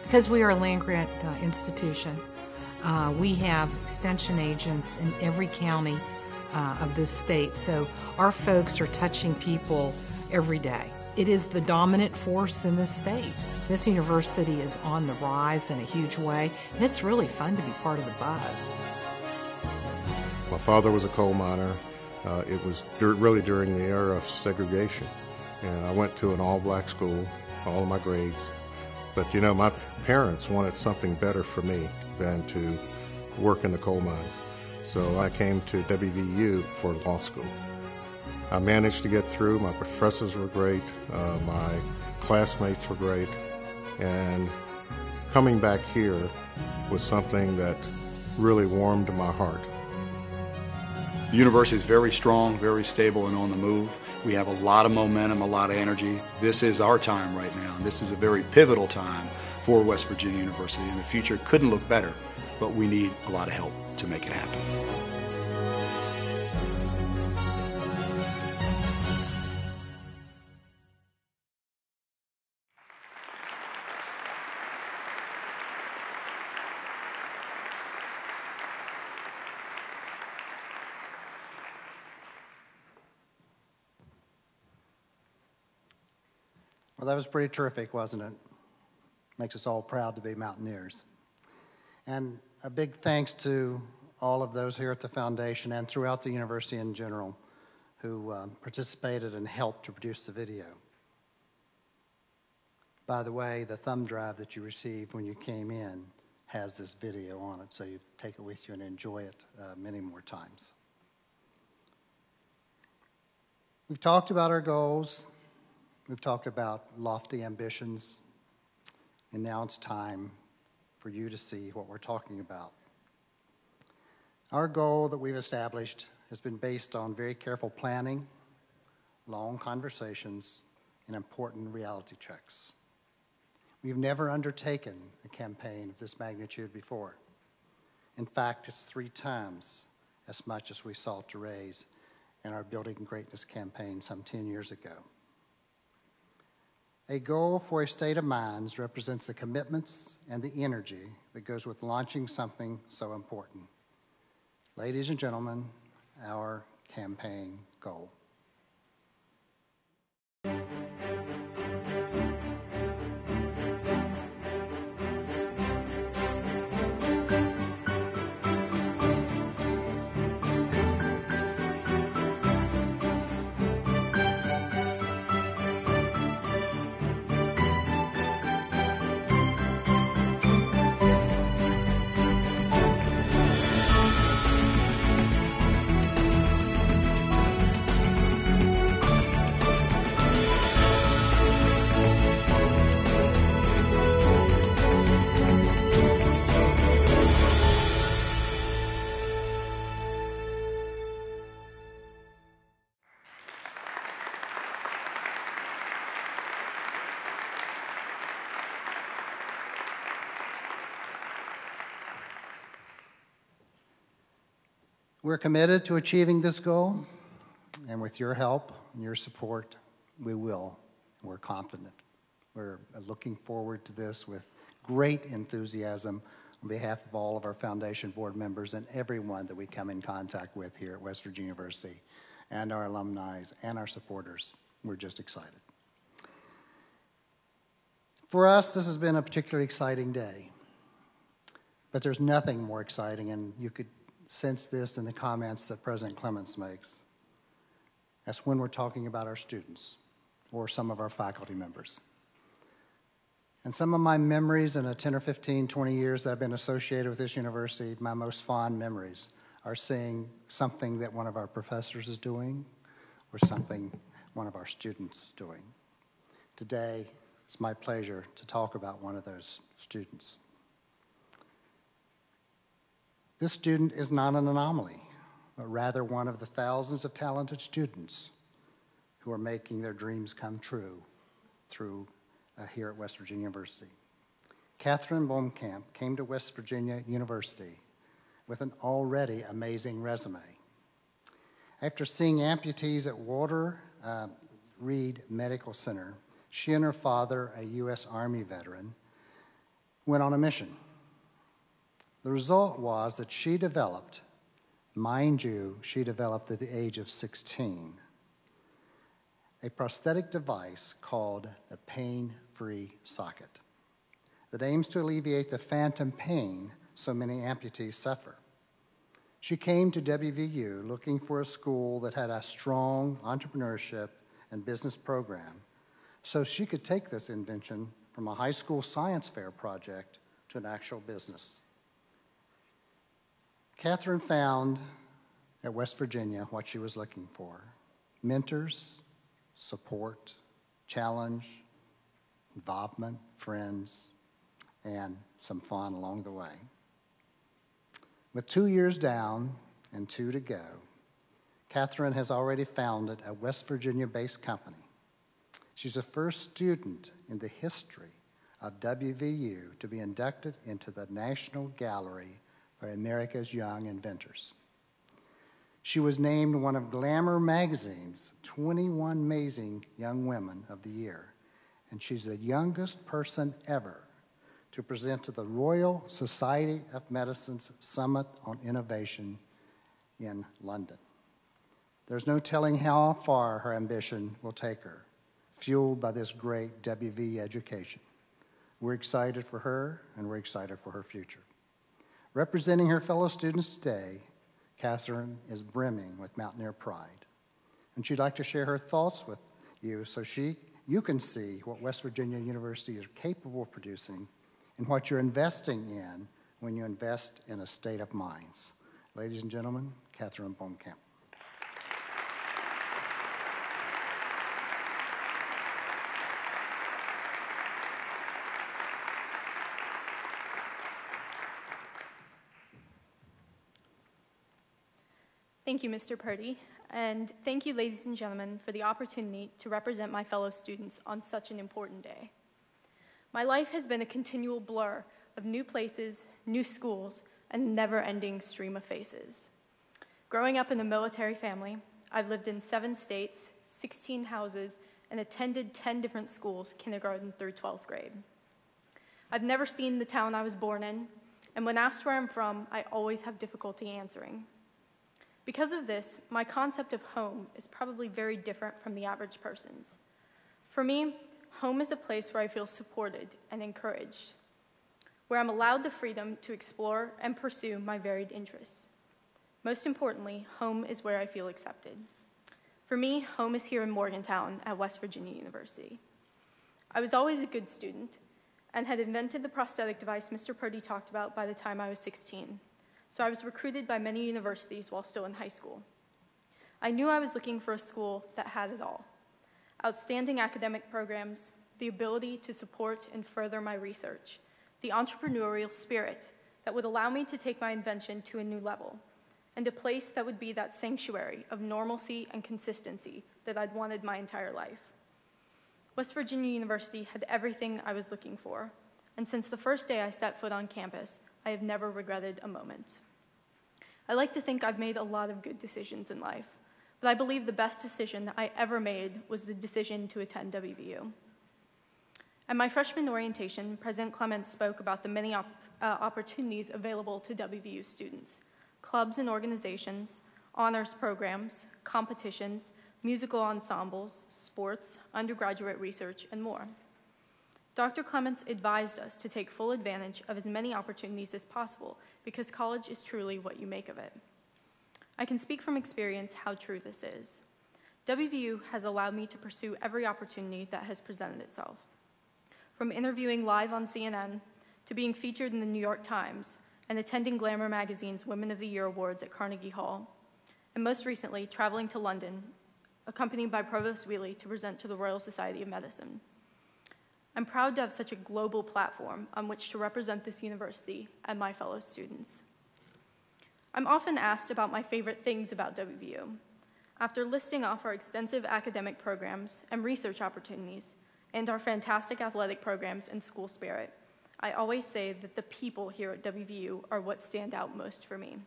Because we are a land-grant institution, we have extension agents in every county of this state, so our folks are touching people every day. It is the dominant force in this state. This university is on the rise in a huge way, and it's really fun to be part of the buzz. My father was a coal miner. It was really during the era of segregation, and I went to an all-black school, all of my grades. But you know, my parents wanted something better for me than to work in the coal mines. So I came to WVU for law school. I managed to get through. My professors were great. My classmates were great. And coming back here was something that really warmed my heart. The university is very strong, very stable, and on the move. We have a lot of momentum, a lot of energy. This is our time right now, and this is a very pivotal time for West Virginia University, and the future couldn't look better, but we need a lot of help to make it happen. Well, that was pretty terrific, wasn't it? Makes us all proud to be Mountaineers. And a big thanks to all of those here at the Foundation and throughout the university in general who participated and helped to produce the video. By the way, the thumb drive that you received when you came in has this video on it, so you take it with you and enjoy it many more times. We've talked about our goals. We've talked about lofty ambitions, and now it's time for you to see what we're talking about. Our goal that we've established has been based on very careful planning, long conversations, and important reality checks. We've never undertaken a campaign of this magnitude before. In fact, it's 3 times as much as we sought to raise in our Building Greatness campaign some 10 years ago. A goal for a state of minds represents the commitments and the energy that goes with launching something so important. Ladies and gentlemen, our campaign goal. We're committed to achieving this goal, and with your help and your support, we will, and we're confident We're looking forward to this with great enthusiasm on behalf of all of our foundation board members and everyone that we come in contact with here at West Virginia University, and our alumni and our supporters. We're just excited. For us, this has been a particularly exciting day. But there's nothing more exciting, and you could sense this in the comments that President Clements makes. That's when we're talking about our students or some of our faculty members. And some of my memories in the 10 or 15, 20 years that I've been associated with this university, my most fond memories are seeing something that one of our professors is doing or something one of our students is doing. Today, it's my pleasure to talk about one of those students. This student is not an anomaly, but rather one of the thousands of talented students who are making their dreams come true through here at West Virginia University. Catherine Blomkamp came to West Virginia University with an already amazing resume. After seeing amputees at Walter Reed Medical Center, she and her father, a U.S. Army veteran, went on a mission. The result was that she developed, mind you, she developed at the age of 16, a prosthetic device called the pain-free socket that aims to alleviate the phantom pain so many amputees suffer. She came to WVU looking for a school that had a strong entrepreneurship and business program so she could take this invention from a high school science fair project to an actual business. Catherine found at West Virginia what she was looking for: mentors, support, challenge, involvement, friends, and some fun along the way. With 2 years down and 2 to go, Catherine has already founded a West Virginia-based company. She's the first student in the history of WVU to be inducted into the National Gallery for America's Young Inventors. She was named one of Glamour magazine's 21 Amazing Young Women of the Year, and she's the youngest person ever to present to the Royal Society of Medicine's Summit on Innovation in London. There's no telling how far her ambition will take her, fueled by this great WV education. We're excited for her, and we're excited for her future. Representing her fellow students today, Catherine is brimming with Mountaineer pride, and she'd like to share her thoughts with you so you can see what West Virginia University is capable of producing and what you're investing in when you invest in a state of minds. Ladies and gentlemen, Catherine Blomkamp. Thank you, Mr. Purdy, and thank you, ladies and gentlemen, for the opportunity to represent my fellow students on such an important day. My life has been a continual blur of new places, new schools, and a never-ending stream of faces. Growing up in a military family, I've lived in 7 states, 16 houses, and attended 10 different schools, kindergarten through 12th grade. I've never seen the town I was born in, and when asked where I'm from, I always have difficulty answering. Because of this, my concept of home is probably very different from the average person's. For me, home is a place where I feel supported and encouraged, where I'm allowed the freedom to explore and pursue my varied interests. Most importantly, home is where I feel accepted. For me, home is here in Morgantown at West Virginia University. I was always a good student and had invented the prosthetic device Mr. Purdy talked about by the time I was 16. So I was recruited by many universities while still in high school. I knew I was looking for a school that had it all: outstanding academic programs, the ability to support and further my research, the entrepreneurial spirit that would allow me to take my invention to a new level, and a place that would be that sanctuary of normalcy and consistency that I'd wanted my entire life. West Virginia University had everything I was looking for, and since the first day I stepped foot on campus, I have never regretted a moment. I like to think I've made a lot of good decisions in life, but I believe the best decision I ever made was the decision to attend WVU. At my freshman orientation, President Clements spoke about the many opportunities available to WVU students: clubs and organizations, honors programs, competitions, musical ensembles, sports, undergraduate research, and more. Dr. Clements advised us to take full advantage of as many opportunities as possible because college is truly what you make of it. I can speak from experience how true this is. WVU has allowed me to pursue every opportunity that has presented itself. From interviewing live on CNN to being featured in the New York Times and attending Glamour magazine's Women of the Year Awards at Carnegie Hall, and most recently traveling to London, accompanied by Provost Wheely to present to the Royal Society of Medicine. I'm proud to have such a global platform on which to represent this university and my fellow students. I'm often asked about my favorite things about WVU. After listing off our extensive academic programs and research opportunities, and our fantastic athletic programs and school spirit, I always say that the people here at WVU are what stand out most for me.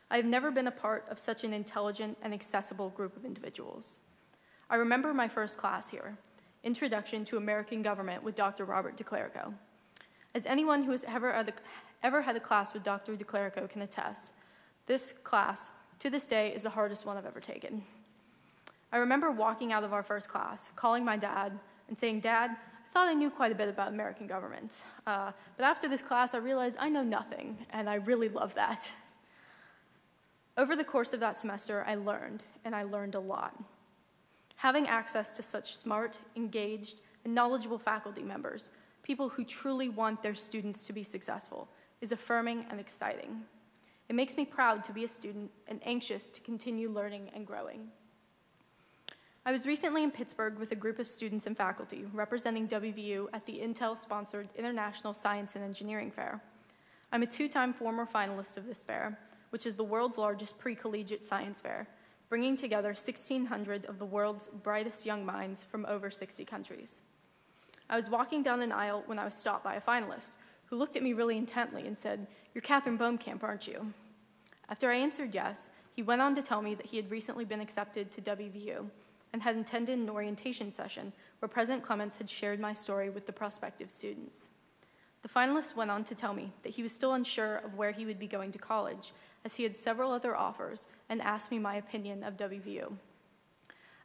I have never been a part of such an intelligent and accessible group of individuals. I remember my first class here, Introduction to American Government with Dr. Robert DeClerico. As anyone who has ever had a class with Dr. DeClerico can attest, this class, to this day, is the hardest one I've ever taken. I remember walking out of our first class, calling my dad, and saying, "Dad, I thought I knew quite a bit about American government, but after this class I realized I know nothing, and I really love that." Over the course of that semester, I learned, and I learned a lot. Having access to such smart, engaged, and knowledgeable faculty members, people who truly want their students to be successful, is affirming and exciting. It makes me proud to be a student and anxious to continue learning and growing. I was recently in Pittsburgh with a group of students and faculty representing WVU at the Intel-sponsored International Science and Engineering Fair. I'm a two-time former finalist of this fair, which is the world's largest pre-collegiate science fair, bringing together 1,600 of the world's brightest young minds from over 60 countries. I was walking down an aisle when I was stopped by a finalist who looked at me really intently and said, "You're Catherine Bohmkamp, aren't you?" After I answered yes, he went on to tell me that he had recently been accepted to WVU and had attended an orientation session where President Clements had shared my story with the prospective students. The finalist went on to tell me that he was still unsure of where he would be going to college, as he had several other offers, and asked me my opinion of WVU.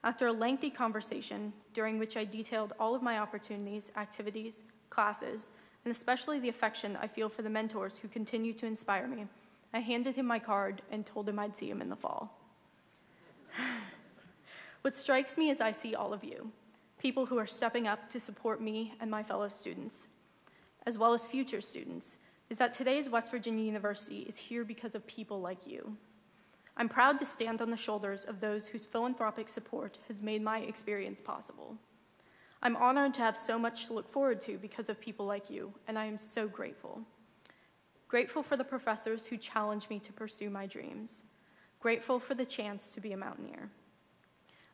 After a lengthy conversation, during which I detailed all of my opportunities, activities, classes, and especially the affection I feel for the mentors who continue to inspire me, I handed him my card and told him I'd see him in the fall. What strikes me as I see all of you, people who are stepping up to support me and my fellow students, as well as future students, is that today's West Virginia University is here because of people like you. I'm proud to stand on the shoulders of those whose philanthropic support has made my experience possible. I'm honored to have so much to look forward to because of people like you, and I am so grateful. Grateful for the professors who challenged me to pursue my dreams. Grateful for the chance to be a mountaineer.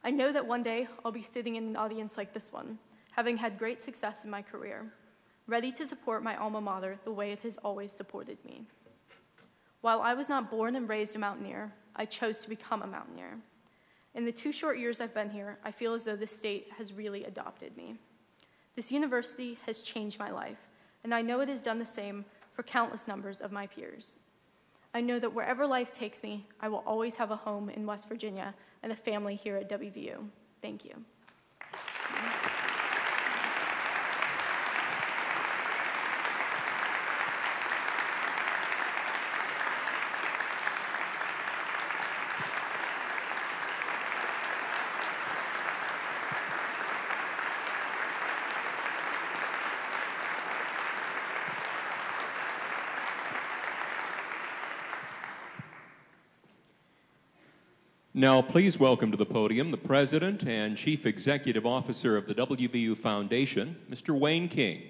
I know that one day I'll be sitting in an audience like this one, having had great success in my career, ready to support my alma mater the way it has always supported me. While I was not born and raised a mountaineer, I chose to become a mountaineer. In the 2 short years I've been here, I feel as though this state has really adopted me. This university has changed my life, and I know it has done the same for countless numbers of my peers. I know that wherever life takes me, I will always have a home in West Virginia and a family here at WVU. Thank you. Now, please welcome to the podium the President and Chief Executive Officer of the WVU Foundation, Mr. Wayne King.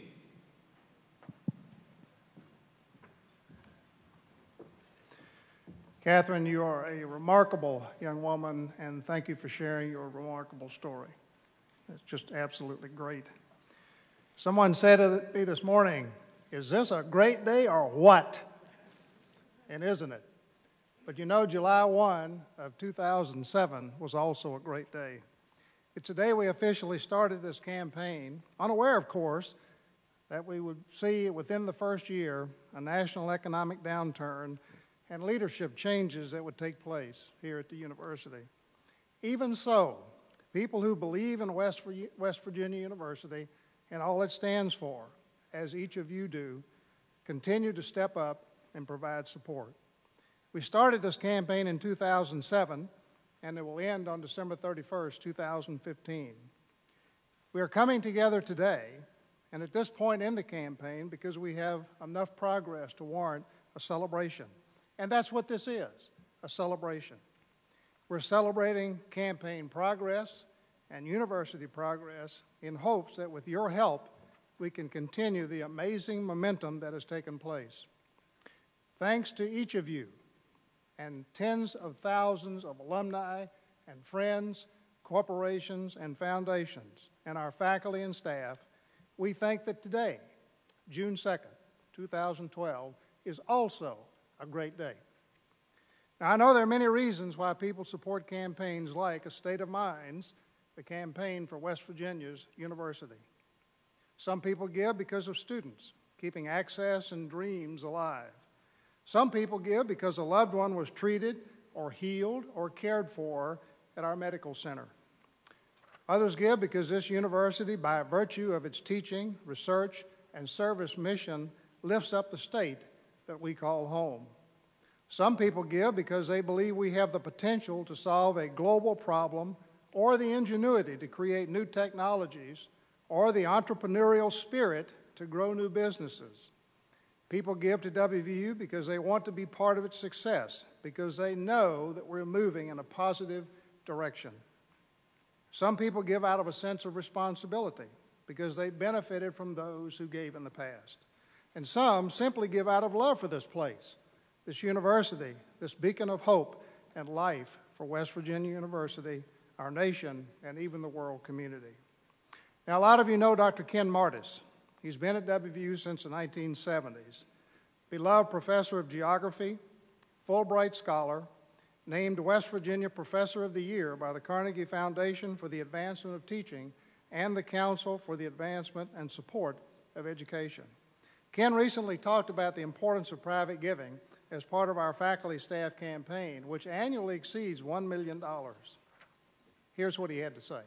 Catherine, you are a remarkable young woman, and thank you for sharing your remarkable story. It's just absolutely great. Someone said to me this morning, "Is this a great day or what?" And isn't it? But you know, July 1 of 2007 was also a great day. It's the day we officially started this campaign, unaware, of course, that we would see within the first year a national economic downturn and leadership changes that would take place here at the university. Even so, people who believe in West Virginia University and all it stands for, as each of you do, continue to step up and provide support. We started this campaign in 2007, and it will end on December 31st, 2015. We are coming together today, and at this point in the campaign, because we have enough progress to warrant a celebration. And that's what this is, a celebration. We're celebrating campaign progress and university progress in hopes that with your help, we can continue the amazing momentum that has taken place. Thanks to each of you and tens of thousands of alumni and friends, corporations, and foundations, and our faculty and staff, we think that today, June 2nd, 2012, is also a great day. Now, I know there are many reasons why people support campaigns like A State of Minds, the campaign for West Virginia's university. Some people give because of students, keeping access and dreams alive. Some people give because a loved one was treated or healed or cared for at our medical center. Others give because this university, by virtue of its teaching, research, and service mission, lifts up the state that we call home. Some people give because they believe we have the potential to solve a global problem or the ingenuity to create new technologies or the entrepreneurial spirit to grow new businesses. People give to WVU because they want to be part of its success, because they know that we're moving in a positive direction. Some people give out of a sense of responsibility because they benefited from those who gave in the past. And some simply give out of love for this place, this university, this beacon of hope and life for West Virginia University, our nation, and even the world community. Now, a lot of you know Dr. Ken Martis. He's been at WVU since the 1970s. Beloved professor of geography, Fulbright scholar, named West Virginia Professor of the Year by the Carnegie Foundation for the Advancement of Teaching and the Council for the Advancement and Support of Education. Ken recently talked about the importance of private giving as part of our faculty staff campaign, which annually exceeds $1 million. Here's what he had to say.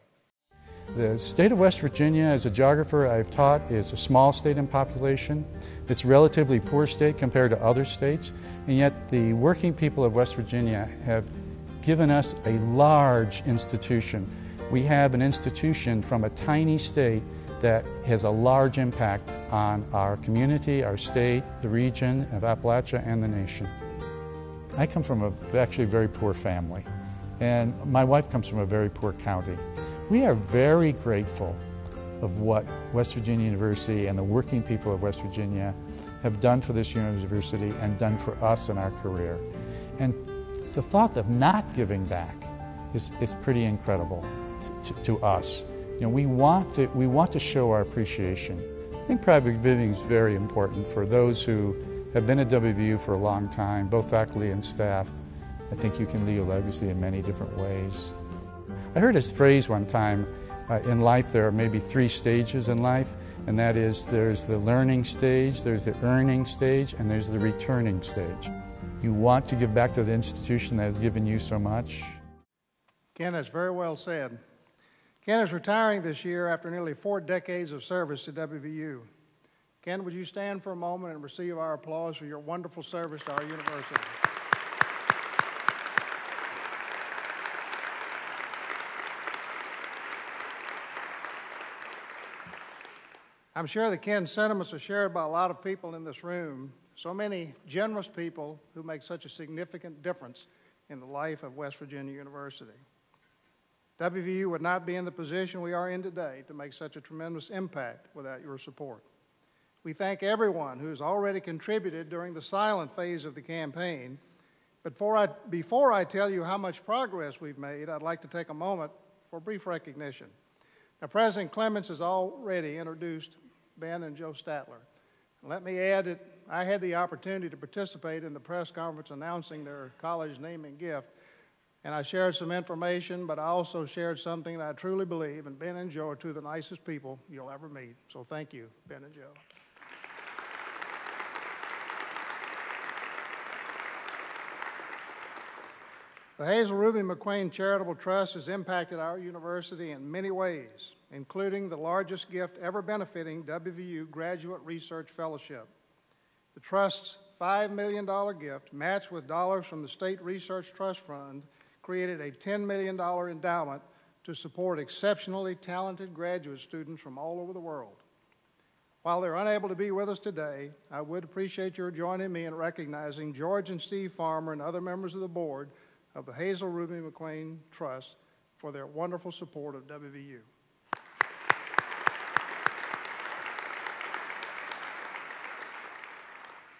The state of West Virginia, as a geographer I've taught, is a small state in population. It's a relatively poor state compared to other states, and yet the working people of West Virginia have given us a large institution. We have an institution from a tiny state that has a large impact on our community, our state, the region of Appalachia, and the nation. I come from actually a very poor family, and my wife comes from a very poor county. We are very grateful of what West Virginia University and the working people of West Virginia have done for this university and done for us in our career. And the thought of not giving back is pretty incredible to us. You know, we want to show our appreciation. I think private giving is very important for those who have been at WVU for a long time, both faculty and staff. I think you can leave a legacy in many different ways. I heard this phrase one time, in life there are maybe 3 stages in life, and that is there's the learning stage, there's the earning stage, and there's the returning stage. You want to give back to the institution that has given you so much. Ken, that's very well said. Ken is retiring this year after nearly 4 decades of service to WVU. Ken, would you stand for a moment and receive our applause for your wonderful service to our university? I'm sure that Ken's sentiments are shared by a lot of people in this room, so many generous people who make such a significant difference in the life of West Virginia University. WVU would not be in the position we are in today to make such a tremendous impact without your support. We thank everyone who has already contributed during the silent phase of the campaign, but before I tell you how much progress we've made, I'd like to take a moment for brief recognition. Now, President Clements has already introduced Ben and Joe Statler. Let me add that I had the opportunity to participate in the press conference announcing their college naming gift, And I shared some information, but I also shared something that I truly believe, and Ben and Joe are two of the nicest people you'll ever meet. So thank you, Ben and Joe. The Hazel Ruby McQueen Charitable Trust has impacted our university in many ways, including the largest gift ever benefiting WVU Graduate Research Fellowship. The Trust's $5 million gift, matched with dollars from the State Research Trust Fund, created a $10 million endowment to support exceptionally talented graduate students from all over the world. While they're unable to be with us today, I would appreciate your joining me in recognizing George and Steve Farmer and other members of the board of the Hazel Ruby McQueen Trust for their wonderful support of WVU.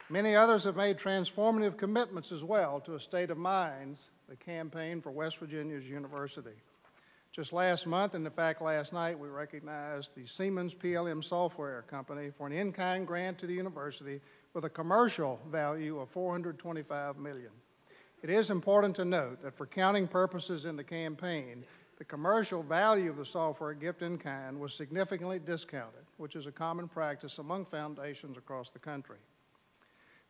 Many others have made transformative commitments as well to a state of minds, the campaign for West Virginia's university. Just last month, and in fact last night, we recognized the Siemens PLM software company for an in-kind grant to the university with a commercial value of $425 million. It is important to note that for counting purposes in the campaign, the commercial value of the software gift in kind was significantly discounted, which is a common practice among foundations across the country.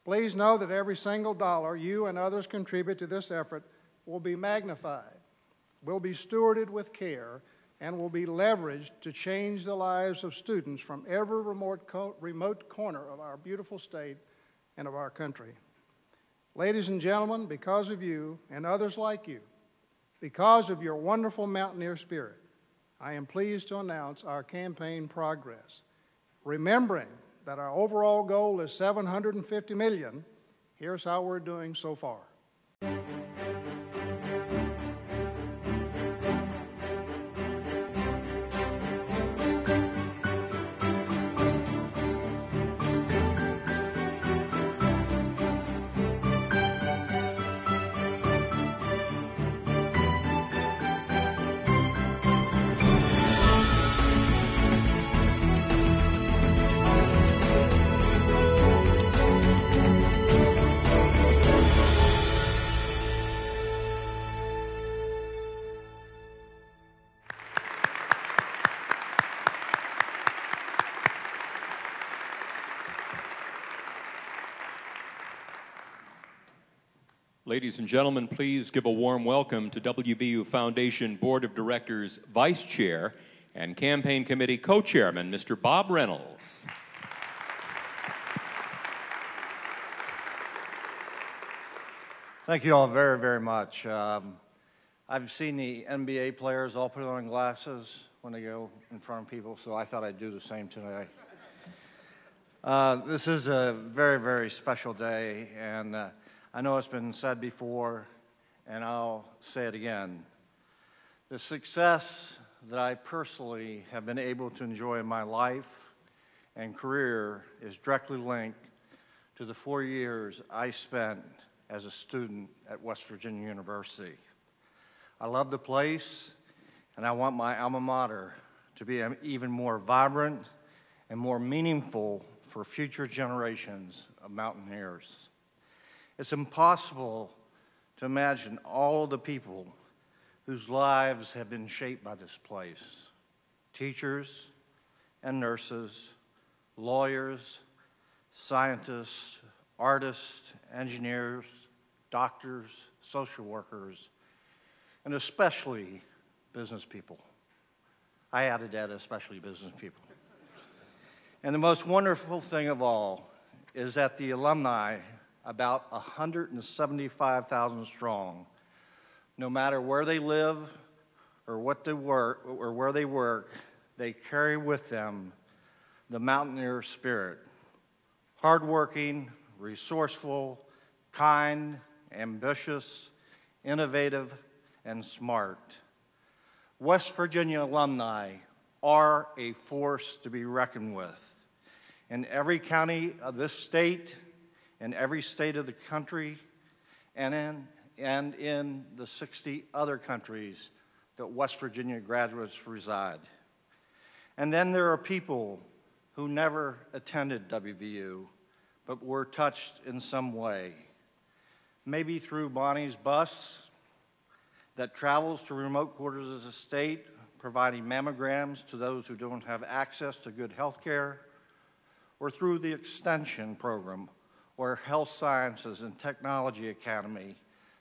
Please know that every single dollar you and others contribute to this effort will be magnified, will be stewarded with care, and will be leveraged to change the lives of students from every remote corner of our beautiful state and of our country. Ladies and gentlemen, because of you and others like you, because of your wonderful mountaineer spirit, I am pleased to announce our campaign progress. Remembering that our overall goal is $750 million, here's how we're doing so far. Ladies and gentlemen, please give a warm welcome to WVU Foundation Board of Directors Vice Chair and Campaign Committee Co-Chairman, Mr. Bob Reynolds. Thank you all very, very much. I've seen the NBA players all put on glasses when they go in front of people, so I thought I'd do the same today. This is a very, very special day, and I know it's been said before, and I'll say it again. The success that I personally have been able to enjoy in my life and career is directly linked to the 4 years I spent as a student at West Virginia University. I love the place, and I want my alma mater to be even more vibrant and more meaningful for future generations of mountaineers. It's impossible to imagine all of the people whose lives have been shaped by this place. Teachers and nurses, lawyers, scientists, artists, engineers, doctors, social workers, and especially business people. I added that, especially business people. And the most wonderful thing of all is that the alumni, about 175,000 strong, no matter where they live or what they work or where they work, they carry with them the mountaineer spirit. Hardworking, resourceful, kind, ambitious, innovative, and smart. West Virginia alumni are a force to be reckoned with. In every county of this state, in every state of the country, and in the 60 other countries that West Virginia graduates reside. And then there are people who never attended WVU, but were touched in some way. Maybe through Bonnie's bus, that travels to remote quarters of the state, providing mammograms to those who don't have access to good health care, or through the Extension program or Health Sciences and Technology Academy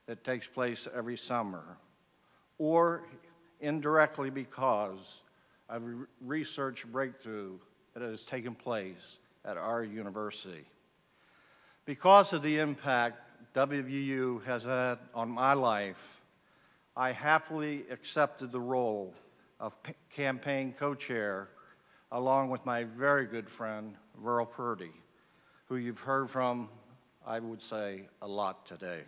that takes place every summer, or indirectly because of a research breakthrough that has taken place at our university. Because of the impact WVU has had on my life, I happily accepted the role of campaign co-chair along with my very good friend, Verl Purdy, who you've heard from, I would say, a lot today.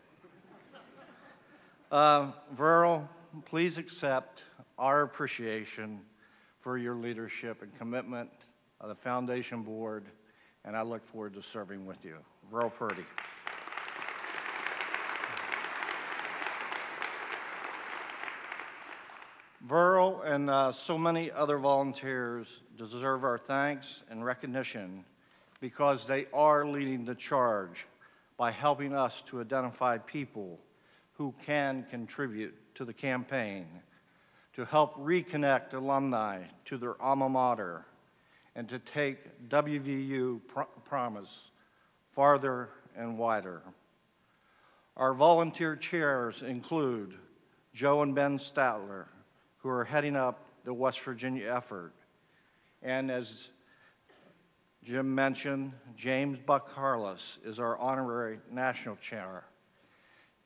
Verl, please accept our appreciation for your leadership and commitment of the Foundation Board, and I look forward to serving with you. Verl Purdy. Verl and so many other volunteers deserve our thanks and recognition because they are leading the charge by helping us to identify people who can contribute to the campaign, to help reconnect alumni to their alma mater, and to take WVU promise farther and wider. Our volunteer chairs include Joe and Ben Statler, who are heading up the West Virginia effort. And as Jim mentioned, James Buck Harless is our honorary national chair.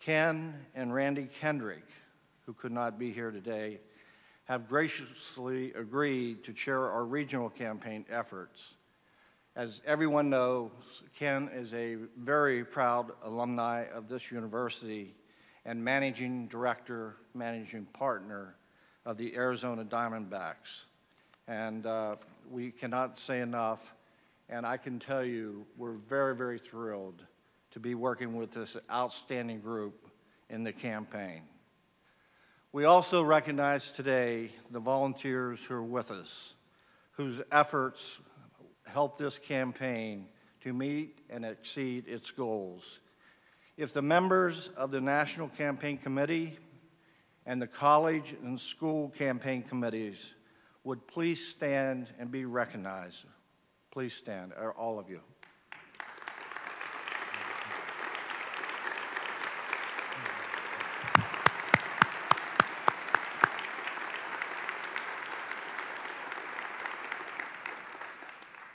Ken and Randy Kendrick, who could not be here today, have graciously agreed to chair our regional campaign efforts. As everyone knows, Ken is a very proud alumni of this university and managing director, managing partner of the Arizona Diamondbacks. And we cannot say enough, and I can tell you we're very, very thrilled to be working with this outstanding group in the campaign. We also recognize today the volunteers who are with us, whose efforts help this campaign to meet and exceed its goals. If the members of the National Campaign Committee and the college and school campaign committees would please stand and be recognized. Please stand, all of you.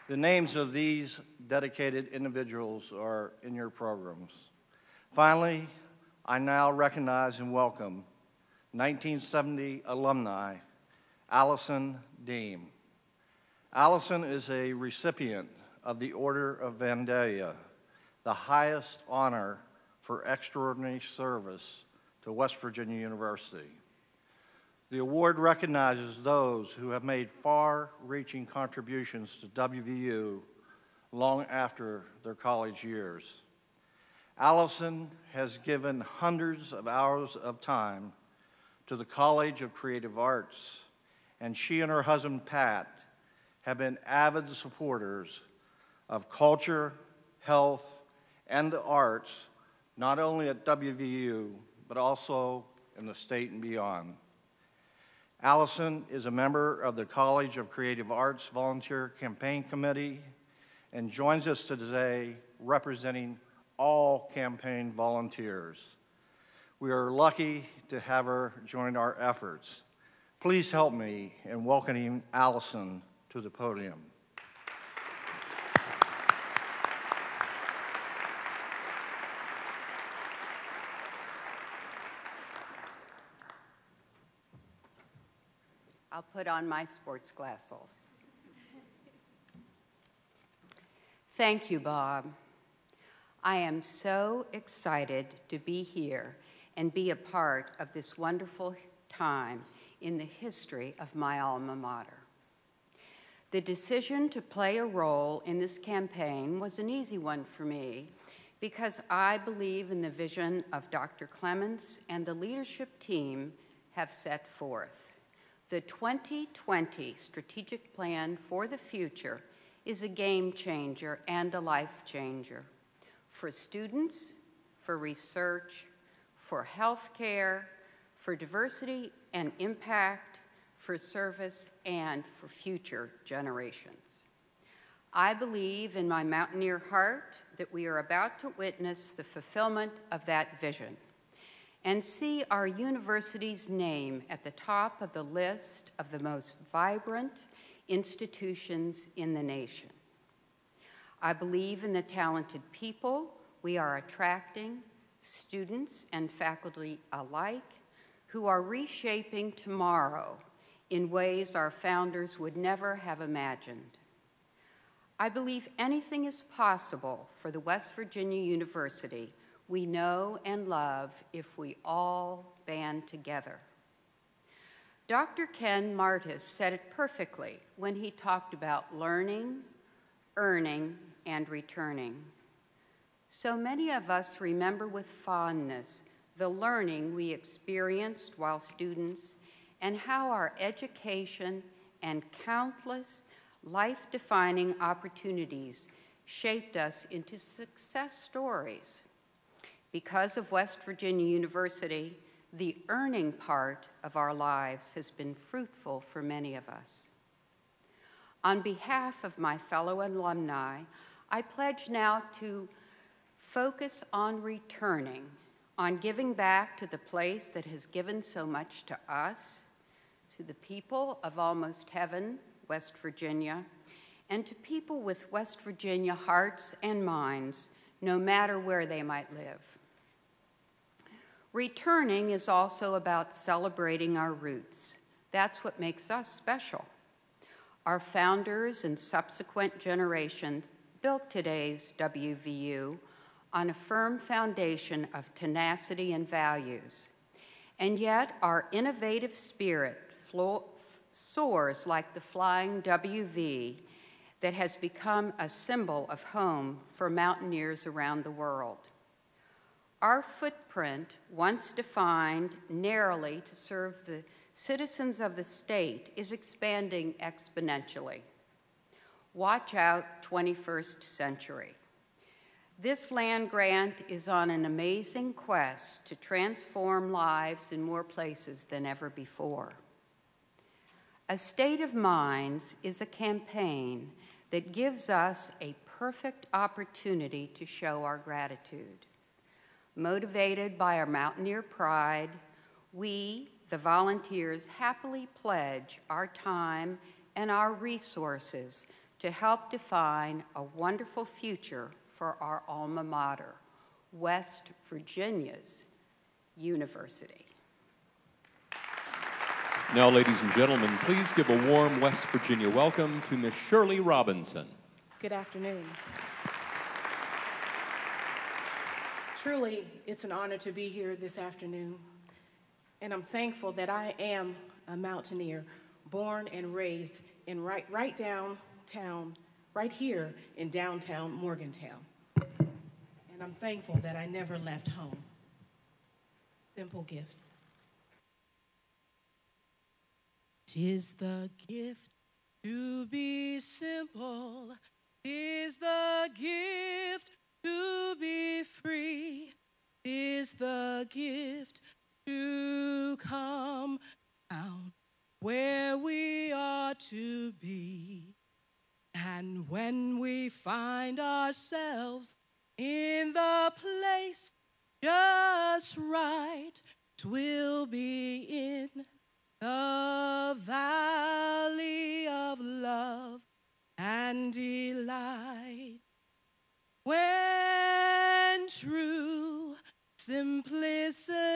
The names of these dedicated individuals are in your programs. Finally, I now recognize and welcome 1970 alumni, Allison Deem. Allison is a recipient of the Order of Vandalia, the highest honor for extraordinary service to West Virginia University. The award recognizes those who have made far-reaching contributions to WVU long after their college years. Allison has given hundreds of hours of time to the College of Creative Arts, and she and her husband, Pat, have been avid supporters of culture, health, and the arts, not only at WVU, but also in the state and beyond. Allison is a member of the College of Creative Arts Volunteer Campaign Committee and joins us today representing all campaign volunteers. We are lucky to have her join our efforts. Please help me in welcoming Allison to the podium. I'll put on my sports glasses. Thank you, Bob. I am so excited to be here and be a part of this wonderful time in the history of my alma mater. The decision to play a role in this campaign was an easy one for me because I believe in the vision of Dr. Clements and the leadership team have set forth. The 2020 Strategic Plan for the Future is a game changer and a life changer for students, for research, for healthcare, for diversity and impact, for service, and for future generations. I believe in my mountaineer heart that we are about to witness the fulfillment of that vision and see our university's name at the top of the list of the most vibrant institutions in the nation. I believe in the talented people we are attracting, students and faculty alike, who are reshaping tomorrow in ways our founders would never have imagined. I believe anything is possible for the West Virginia University we know and love if we all band together. Dr. Ken Martis said it perfectly when he talked about learning, earning, and returning. So many of us remember with fondness the learning we experienced while students and how our education and countless life-defining opportunities shaped us into success stories. Because of West Virginia University, the earning part of our lives has been fruitful for many of us. On behalf of my fellow alumni, I pledge now to focus on returning, on giving back to the place that has given so much to us, to the people of almost heaven, West Virginia, and to people with West Virginia hearts and minds, no matter where they might live. Returning is also about celebrating our roots. That's what makes us special. Our founders and subsequent generations built today's WVU on a firm foundation of tenacity and values. And yet, our innovative spirit soars like the flying WV that has become a symbol of home for mountaineers around the world. Our footprint, once defined narrowly to serve the citizens of the state, is expanding exponentially. Watch out, 21st century. This land grant is on an amazing quest to transform lives in more places than ever before. A State of Minds is a campaign that gives us a perfect opportunity to show our gratitude. Motivated by our mountaineer pride, we, the volunteers, happily pledge our time and our resources to help define a wonderful future for our alma mater, West Virginia's university. Now, ladies and gentlemen, please give a warm West Virginia welcome to Miss Shirley Robinson. Good afternoon. Truly, it's an honor to be here this afternoon, and I'm thankful that I am a mountaineer, born and raised in right downtown, right here in downtown Morgantown. And I'm thankful that I never left home. Simple gifts. 'Tis the gift to be simple, 'tis the gift to be free, 'tis the gift to come down where we are to be. And when we find ourselves in the place just right, 'twill be in the valley of love and delight. When true simplicity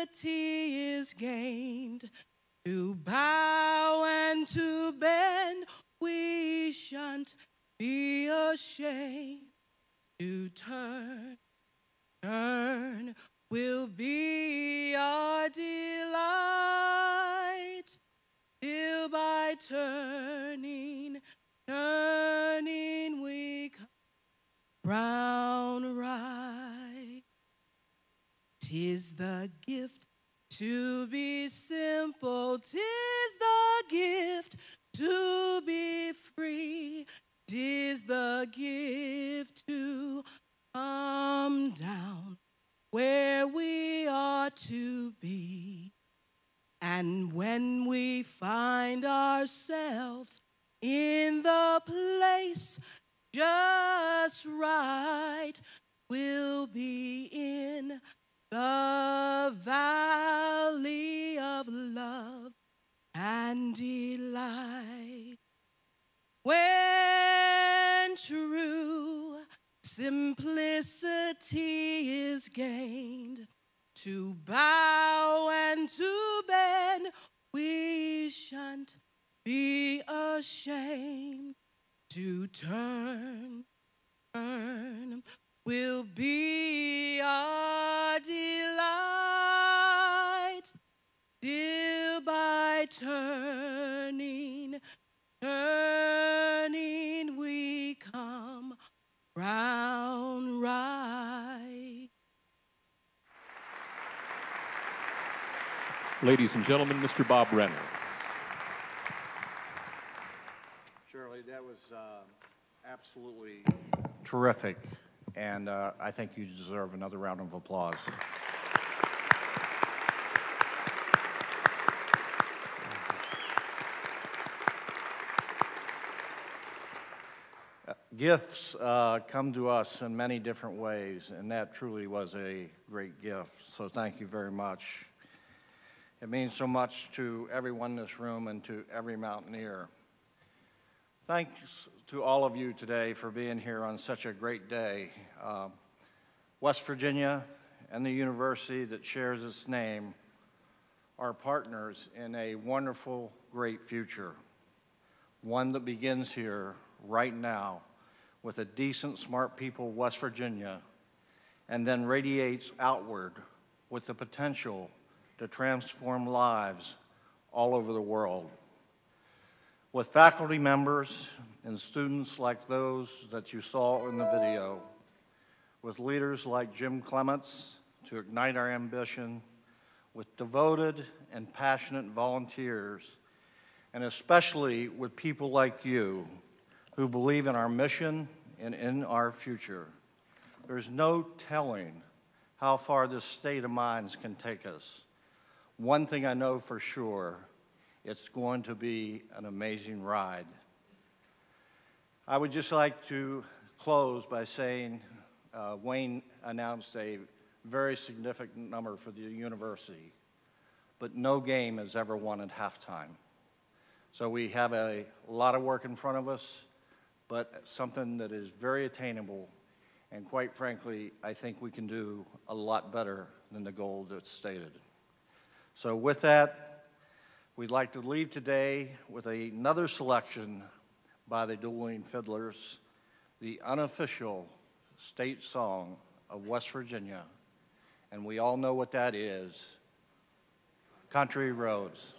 is gained, to bow and to bend, we shan't be ashamed. To turn will be our delight, till by turning we come round right. 'Tis the gift to be simple, 'tis the gift to be free, 'tis the gift to come down where we are to be. And when we find ourselves in the place just right, we'll be in the valley of love and delight. When true simplicity is gained, to bow and to bend, we shan't be ashamed. To turn will be our delight, till by turning we come round right. Ladies and gentlemen, Mr. Bob Reynolds. Shirley, that was absolutely terrific, and I think you deserve another round of applause. Gifts come to us in many different ways, and that truly was a great gift, so thank you very much. It means so much to everyone in this room and to every Mountaineer. Thanks to all of you today for being here on such a great day. West Virginia and the university that shares its name are partners in a wonderful, great future, one that begins here right now with a decent, smart people, West Virginia, and then radiates outward with the potential to transform lives all over the world. With faculty members and students like those that you saw in the video, with leaders like Jim Clements to ignite our ambition, with devoted and passionate volunteers, and especially with people like you who believe in our mission and in our future. There's no telling how far this state of minds can take us. One thing I know for sure, it's going to be an amazing ride. I would just like to close by saying Wayne announced a very significant number for the university, but no game is ever won at halftime. So we have a lot of work in front of us, but something that is very attainable, and quite frankly, I think we can do a lot better than the goal that's stated. So with that, we'd like to leave today with another selection by the Dueling Fiddlers, the unofficial state song of West Virginia, and we all know what that is, Country Roads.